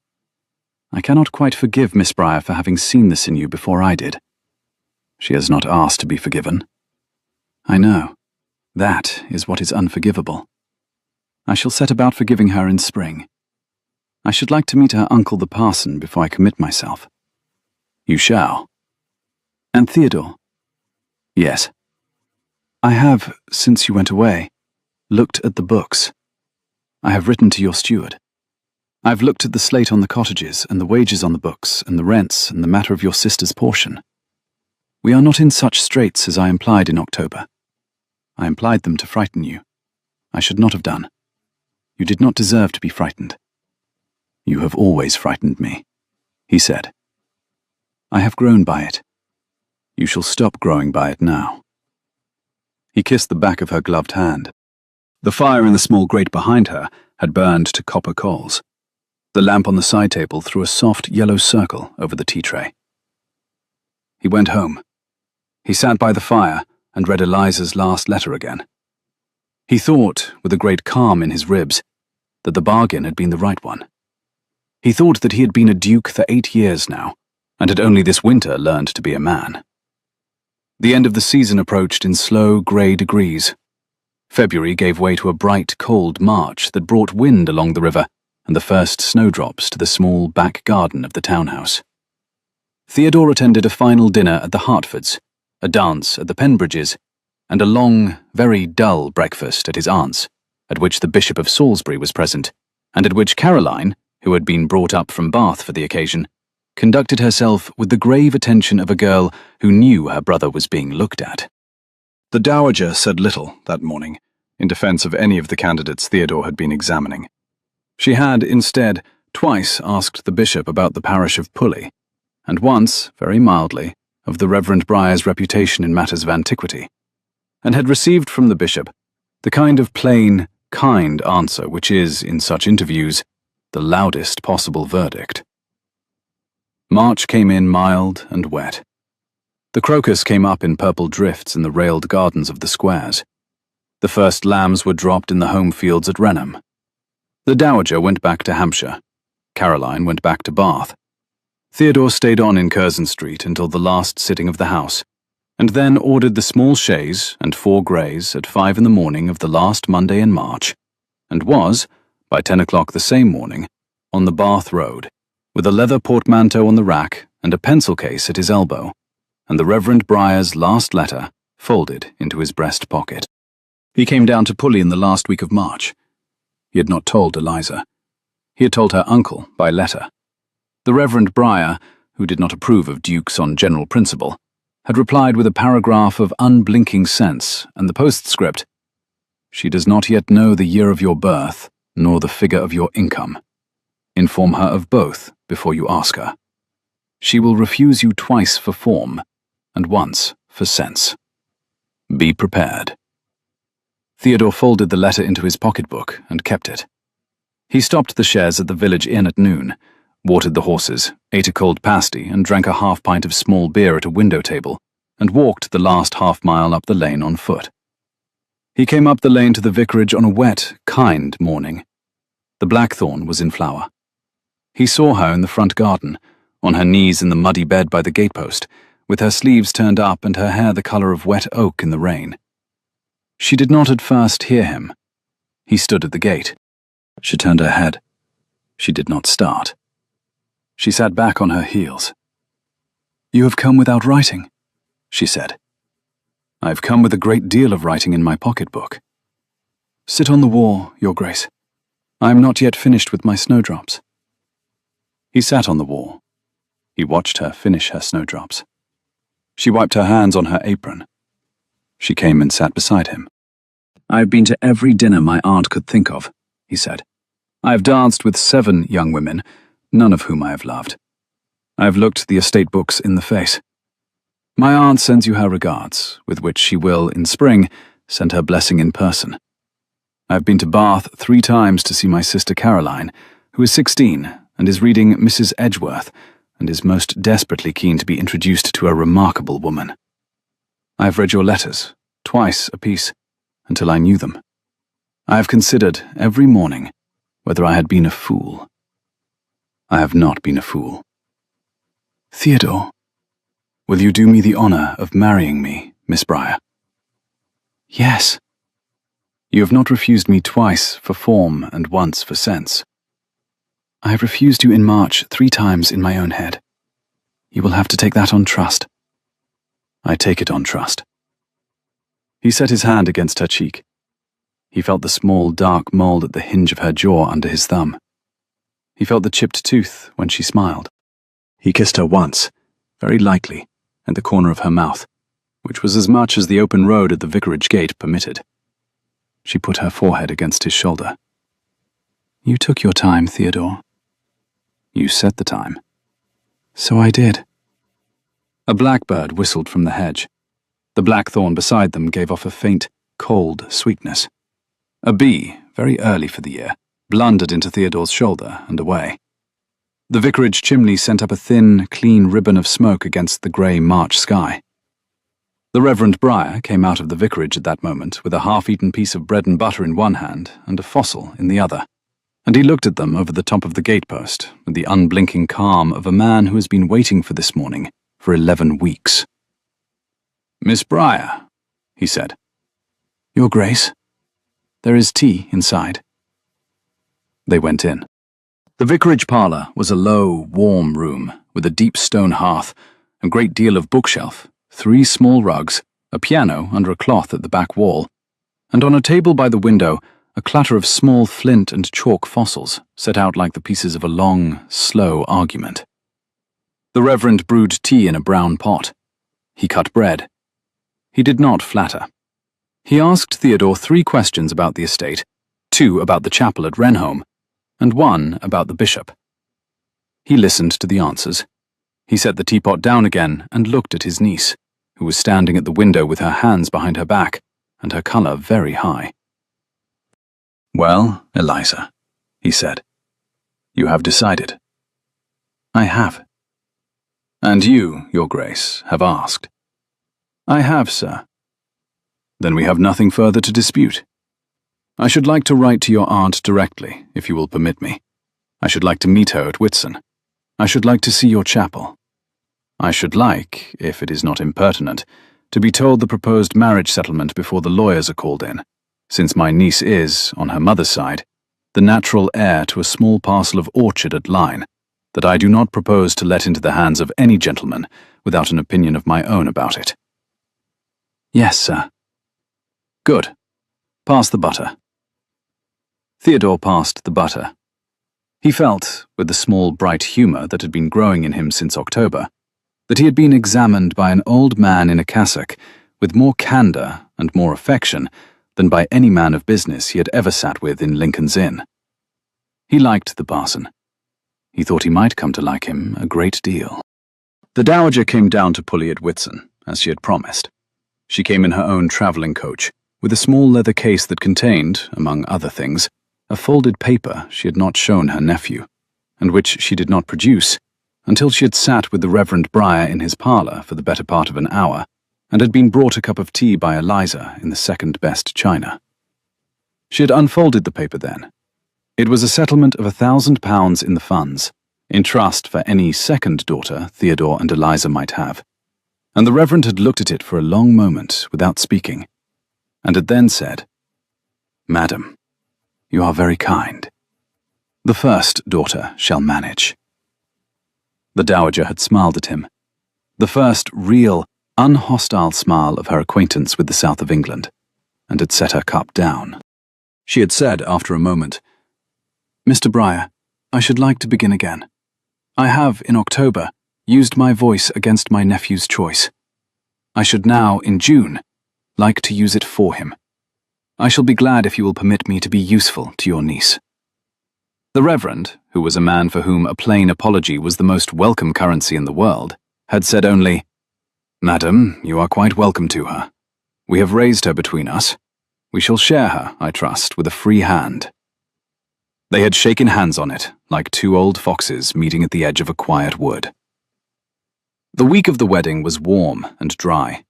I cannot quite forgive Miss Briar for having seen this in you before I did. She has not asked to be forgiven. I know. That is what is unforgivable. I shall set about forgiving her in spring. I should like to meet her uncle the parson before I commit myself." "You shall." "And Theodore?" "Yes." "I have, since you went away, looked at the books. I have written to your steward. I have looked at the slate on the cottages, and the wages on the books, and the rents, and the matter of your sister's portion. We are not in such straits as I implied in October. I implied them to frighten you. I should not have done. You did not deserve to be frightened. You have always frightened me," he said. "I have grown by it. You shall stop growing by it now." He kissed the back of her gloved hand. The fire in the small grate behind her had burned to copper coals. The lamp on the side table threw a soft yellow circle over the tea tray. He went home. He sat by the fire and read Eliza's last letter again. He thought, with a great calm in his ribs, that the bargain had been the right one. He thought that he had been a duke for 8 years now, and had only this winter learned to be a man. The end of the season approached in slow, grey degrees. February gave way to a bright, cold March that brought wind along the river and the first snowdrops to the small back garden of the townhouse. Theodore attended a final dinner at the Hertfords, a dance at the Penbridges, and a long, very dull breakfast at his aunt's, at which the Bishop of Salisbury was present, and at which Caroline, who had been brought up from Bath for the occasion, conducted herself with the grave attention of a girl who knew her brother was being looked at. The dowager said little that morning in defence of any of the candidates Theodore had been examining. She had, instead, twice asked the bishop about the parish of Pully, and once, very mildly, of the Reverend Briar's reputation in matters of antiquity, and had received from the bishop the kind of plain, kind answer which is, in such interviews, the loudest possible verdict. March came in mild and wet. The crocus came up in purple drifts in the railed gardens of the squares. The first lambs were dropped in the home fields at Renham. The dowager went back to Hampshire. Caroline went back to Bath. Theodore stayed on in Curzon Street until the last sitting of the House, and then ordered the small chaise and 4 greys at 5 in the morning of the last Monday in March, and was, by 10 o'clock the same morning, on the Bath Road, with a leather portmanteau on the rack and a pencil case at his elbow, and the Reverend Briar's last letter folded into his breast pocket. He came down to Pulley in the last week of March. He had not told Eliza. He had told her uncle by letter. The Reverend Briar, who did not approve of dukes on general principle, had replied with a paragraph of unblinking sense and the postscript, "She does not yet know the year of your birth, nor the figure of your income. Inform her of both before you ask her. She will refuse you twice for form, and once for sense. Be prepared." Theodore folded the letter into his pocketbook and kept it. He stopped the chaise at the village inn at noon, watered the horses, ate a cold pasty, and drank a half-pint of small beer at a window table, and walked the last half-mile up the lane on foot. He came up the lane to the vicarage on a wet, kind morning. The blackthorn was in flower. He saw her in the front garden, on her knees in the muddy bed by the gatepost, with her sleeves turned up and her hair the colour of wet oak in the rain. She did not at first hear him. He stood at the gate. She turned her head. She did not start. She sat back on her heels. "You have come without writing," she said. "I have come with a great deal of writing in my pocketbook." "Sit on the wall, Your Grace. I am not yet finished with my snowdrops." He sat on the wall. He watched her finish her snowdrops. She wiped her hands on her apron. She came and sat beside him. "I have been to every dinner my aunt could think of," he said. "I have danced with 7 young women, none of whom I have loved. I have looked the estate books in the face. My aunt sends you her regards, with which she will, in spring, send her blessing in person. I have been to Bath 3 times to see my sister Caroline, who is 16 and is reading Mrs. Edgeworth, and is most desperately keen to be introduced to a remarkable woman. I have read your letters, twice apiece, until I knew them. I have considered, every morning, whether I had been a fool. I have not been a fool. Theodore, will you do me the honour of marrying me, Miss Briar?" "Yes." "You have not refused me twice for form and once for sense." "I have refused you in March 3 times in my own head. You will have to take that on trust." "I take it on trust." He set his hand against her cheek. He felt the small, dark mould at the hinge of her jaw under his thumb. He felt the chipped tooth when she smiled. He kissed her once, very lightly, at the corner of her mouth, which was as much as the open road at the vicarage gate permitted. She put her forehead against his shoulder. "You took your time, Theodore." "You set the time." "So I did." A blackbird whistled from the hedge. The blackthorn beside them gave off a faint, cold sweetness. A bee, very early for the year, blundered into Theodore's shoulder and away. The vicarage chimney sent up a thin, clean ribbon of smoke against the grey March sky. The Reverend Briar came out of the vicarage at that moment with a half-eaten piece of bread and butter in one hand and a fossil in the other, and he looked at them over the top of the gatepost with the unblinking calm of a man who has been waiting for this morning for 11 weeks. "Miss Briar," he said. "Your Grace, there is tea inside." They went in. The vicarage parlour was a low, warm room with a deep stone hearth, a great deal of bookshelf, 3 small rugs, a piano under a cloth at the back wall, and on a table by the window a clatter of small flint and chalk fossils set out like the pieces of a long, slow argument. The Reverend brewed tea in a brown pot. He cut bread. He did not flatter. He asked Theodore 3 questions about the estate, 2 about the chapel at Wrenholme, and 1 about the bishop. He listened to the answers. He set the teapot down again and looked at his niece, who was standing at the window with her hands behind her back and her colour very high. "Well, Eliza," he said, "you have decided." "I have." "And you, Your Grace, have asked." "I have, sir." "Then we have nothing further to dispute. I should like to write to your aunt directly, if you will permit me. I should like to meet her at Whitsun. I should like to see your chapel. I should like, if it is not impertinent, to be told the proposed marriage settlement before the lawyers are called in, since my niece is, on her mother's side, the natural heir to a small parcel of orchard at Lyne, that I do not propose to let into the hands of any gentleman without an opinion of my own about it. Yes, sir. Good. Pass the butter. Theodore passed the butter. He felt, with the small bright humour that had been growing in him since October, that he had been examined by an old man in a cassock with more candour and more affection than by any man of business he had ever sat with in Lincoln's Inn. He liked the parson. He thought he might come to like him a great deal. The dowager came down to Pulley at Whitsun, as she had promised. She came in her own travelling coach, with a small leather case that contained, among other things, a folded paper she had not shown her nephew, and which she did not produce until she had sat with the Reverend Briar in his parlour for the better part of an hour, and had been brought a cup of tea by Eliza in the second-best china. She had unfolded the paper then. It was a settlement of £1,000 in the funds, in trust for any second daughter Theodore and Eliza might have, and the Reverend had looked at it for a long moment without speaking, and had then said, "Madam, you are very kind. The first daughter shall manage." The dowager had smiled at him, the first real, unhostile smile of her acquaintance with the south of England, and had set her cup down. She had said after a moment, "Mr. Briar, I should like to begin again. I have, in October, used my voice against my nephew's choice. I should now, in June, like to use it for him. I shall be glad if you will permit me to be useful to your niece." The Reverend, who was a man for whom a plain apology was the most welcome currency in the world, had said only, "Madam, you are quite welcome to her. We have raised her between us. We shall share her, I trust, with a free hand." They had shaken hands on it, like two old foxes meeting at the edge of a quiet wood. The week of the wedding was warm and dry.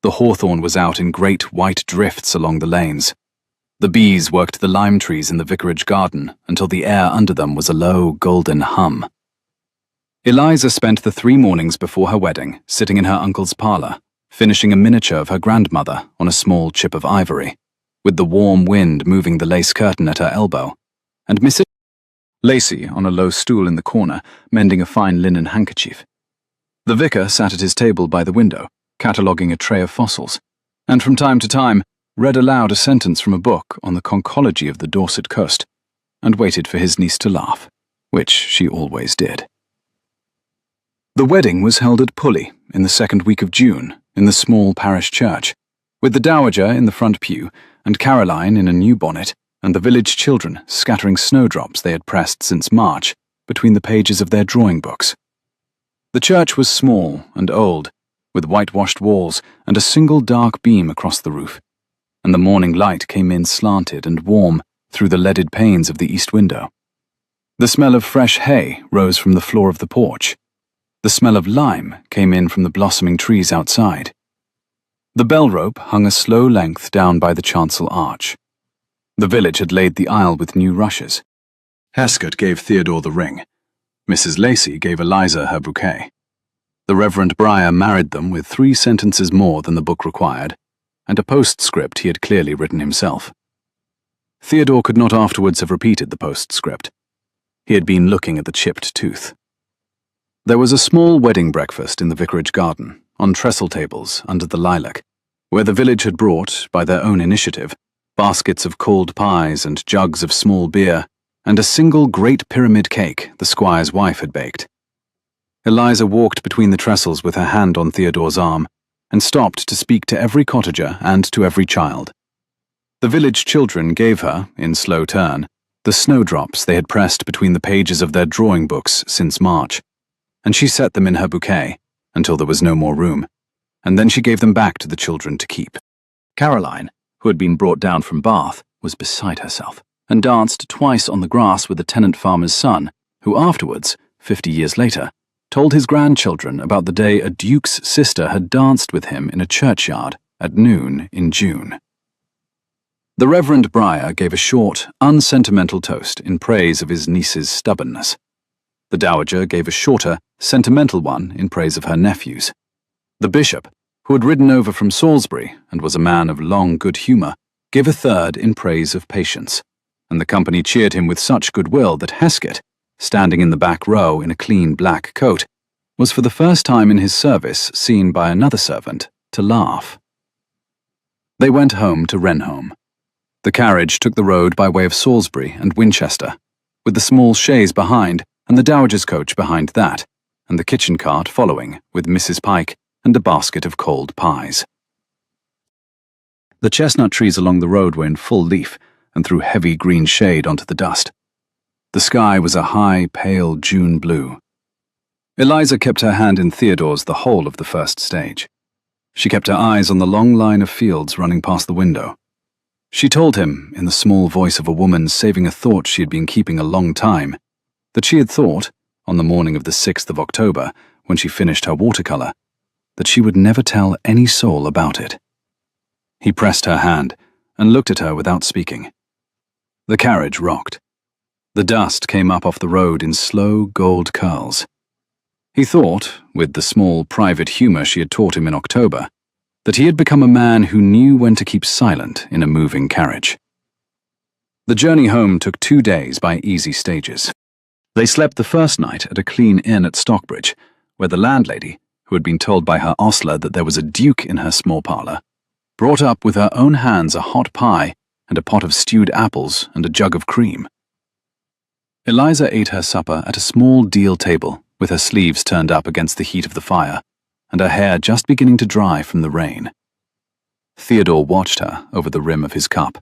The hawthorn was out in great white drifts along the lanes. The bees worked the lime trees in the vicarage garden until the air under them was a low, golden hum. Eliza spent the 3 mornings before her wedding sitting in her uncle's parlour, finishing a miniature of her grandmother on a small chip of ivory, with the warm wind moving the lace curtain at her elbow, and Mrs. Lacey on a low stool in the corner, mending a fine linen handkerchief. The vicar sat at his table by the window, cataloguing a tray of fossils, and from time to time read aloud a sentence from a book on the conchology of the Dorset coast, and waited for his niece to laugh, which she always did. The wedding was held at Pulley in the second week of June, in the small parish church, with the dowager in the front pew, and Caroline in a new bonnet, and the village children scattering snowdrops they had pressed since March between the pages of their drawing books. The church was small and old, with whitewashed walls and a single dark beam across the roof, and the morning light came in slanted and warm through the leaded panes of the east window. The smell of fresh hay rose from the floor of the porch. The smell of lime came in from the blossoming trees outside. The bell rope hung a slow length down by the chancel arch. The village had laid the aisle with new rushes. Heskett gave Theodore the ring. Mrs. Lacey gave Eliza her bouquet. The Reverend Briar married them with 3 sentences more than the book required, and a postscript he had clearly written himself. Theodore could not afterwards have repeated the postscript. He had been looking at the chipped tooth. There was a small wedding breakfast in the vicarage garden, on trestle tables under the lilac, where the village had brought, by their own initiative, baskets of cold pies and jugs of small beer, and a single great pyramid cake the squire's wife had baked. Eliza walked between the trestles with her hand on Theodore's arm, and stopped to speak to every cottager and to every child. The village children gave her, in slow turn, the snowdrops they had pressed between the pages of their drawing books since March, and she set them in her bouquet until there was no more room, and then she gave them back to the children to keep. Caroline, who had been brought down from Bath, was beside herself, and danced twice on the grass with the tenant farmer's son, who afterwards, 50 years later, told his grandchildren about the day a duke's sister had danced with him in a churchyard at noon in June. The Reverend Briar gave a short, unsentimental toast in praise of his niece's stubbornness. The dowager gave a shorter, sentimental one in praise of her nephews. The bishop, who had ridden over from Salisbury and was a man of long good humour, gave a third in praise of Patience, and the company cheered him with such goodwill that Hesketh, standing in the back row in a clean black coat, was for the first time in his service seen by another servant to laugh. They went home to Wrenholme. The carriage took the road by way of Salisbury and Winchester, with the small chaise behind and the dowager's coach behind that, and the kitchen cart following with Mrs. Pike and a basket of cold pies. The chestnut trees along the road were in full leaf and threw heavy green shade onto the dust. The sky was a high, pale June blue. Eliza kept her hand in Theodore's the whole of the first stage. She kept her eyes on the long line of fields running past the window. She told him, in the small voice of a woman saving a thought she had been keeping a long time, that she had thought, on the morning of the 6th of October, when she finished her watercolour, that she would never tell any soul about it. He pressed her hand and looked at her without speaking. The carriage rocked. The dust came up off the road in slow gold curls. He thought, with the small private humour she had taught him in October, that he had become a man who knew when to keep silent in a moving carriage. The journey home took 2 days by easy stages. They slept the first night at a clean inn at Stockbridge, where the landlady, who had been told by her ostler that there was a duke in her small parlour, brought up with her own hands a hot pie and a pot of stewed apples and a jug of cream. Eliza ate her supper at a small deal table, with her sleeves turned up against the heat of the fire, and her hair just beginning to dry from the rain. Theodore watched her over the rim of his cup.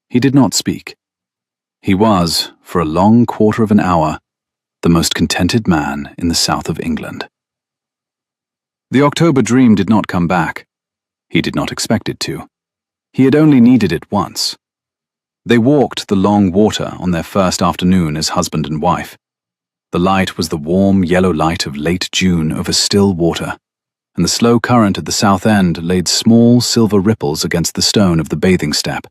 He did not speak. He was, for a long quarter of an hour, the most contented man in the south of England. The October dream did not come back. He did not expect it to. He had only needed it once. They walked the long water on their first afternoon as husband and wife. The light was the warm yellow light of late June over still water, and the slow current at the south end laid small silver ripples against the stone of the bathing step.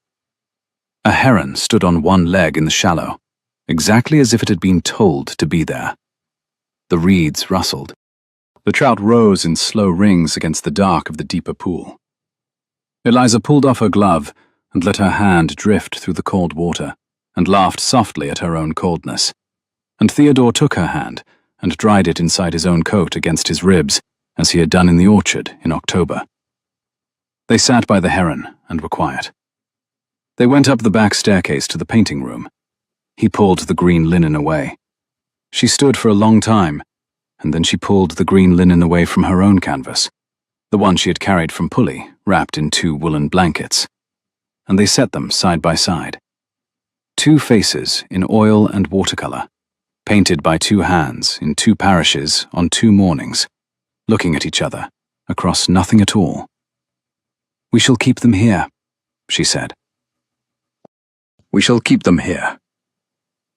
A heron stood on one leg in the shallow, exactly as if it had been told to be there. The reeds rustled. The trout rose in slow rings against the dark of the deeper pool. Eliza pulled off her glove and let her hand drift through the cold water, and laughed softly at her own coldness. And Theodore took her hand and dried it inside his own coat against his ribs, as he had done in the orchard in October. They sat by the heron and were quiet. They went up the back staircase to the painting room. He pulled the green linen away. She stood for a long time, and then she pulled the green linen away from her own canvas, the one she had carried from Pulley, wrapped in 2 woolen blankets, and they set them side by side. 2 faces in oil and watercolour, painted by 2 hands in 2 parishes on 2 mornings, looking at each other across nothing at all. "We shall keep them here," she said. "We shall keep them here.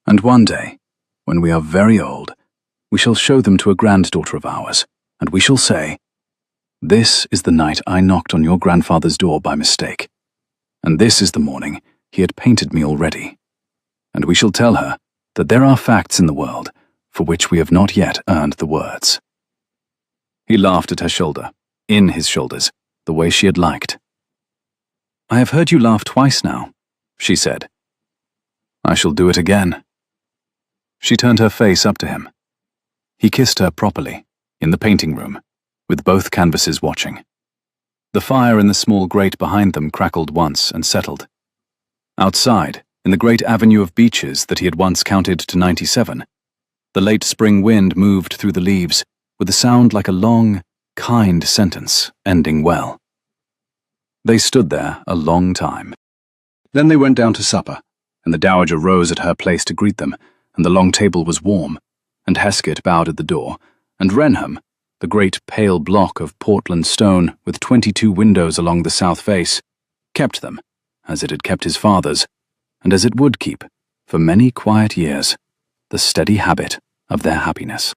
And one day, when we are very old, we shall show them to a granddaughter of ours, and we shall say, 'This is the night I knocked on your grandfather's door by mistake, and this is the morning he had painted me already.' And we shall tell her that there are facts in the world for which we have not yet earned the words." He laughed at her shoulder, in his shoulders, the way she had liked. "I have heard you laugh twice now," she said. "I shall do it again." She turned her face up to him. He kissed her properly, in the painting room, with both canvases watching. The fire in the small grate behind them crackled once and settled. Outside, in the great avenue of beeches that he had once counted to 97, the late spring wind moved through the leaves with a sound like a long, kind sentence ending well. They stood there a long time. Then they went down to supper, and the dowager rose at her place to greet them, and the long table was warm, and Hesketh bowed at the door, and Wrenholme, the great pale block of Portland stone with 22 windows along the south face, kept them, as it had kept his father's, and as it would keep, for many quiet years, the steady habit of their happiness.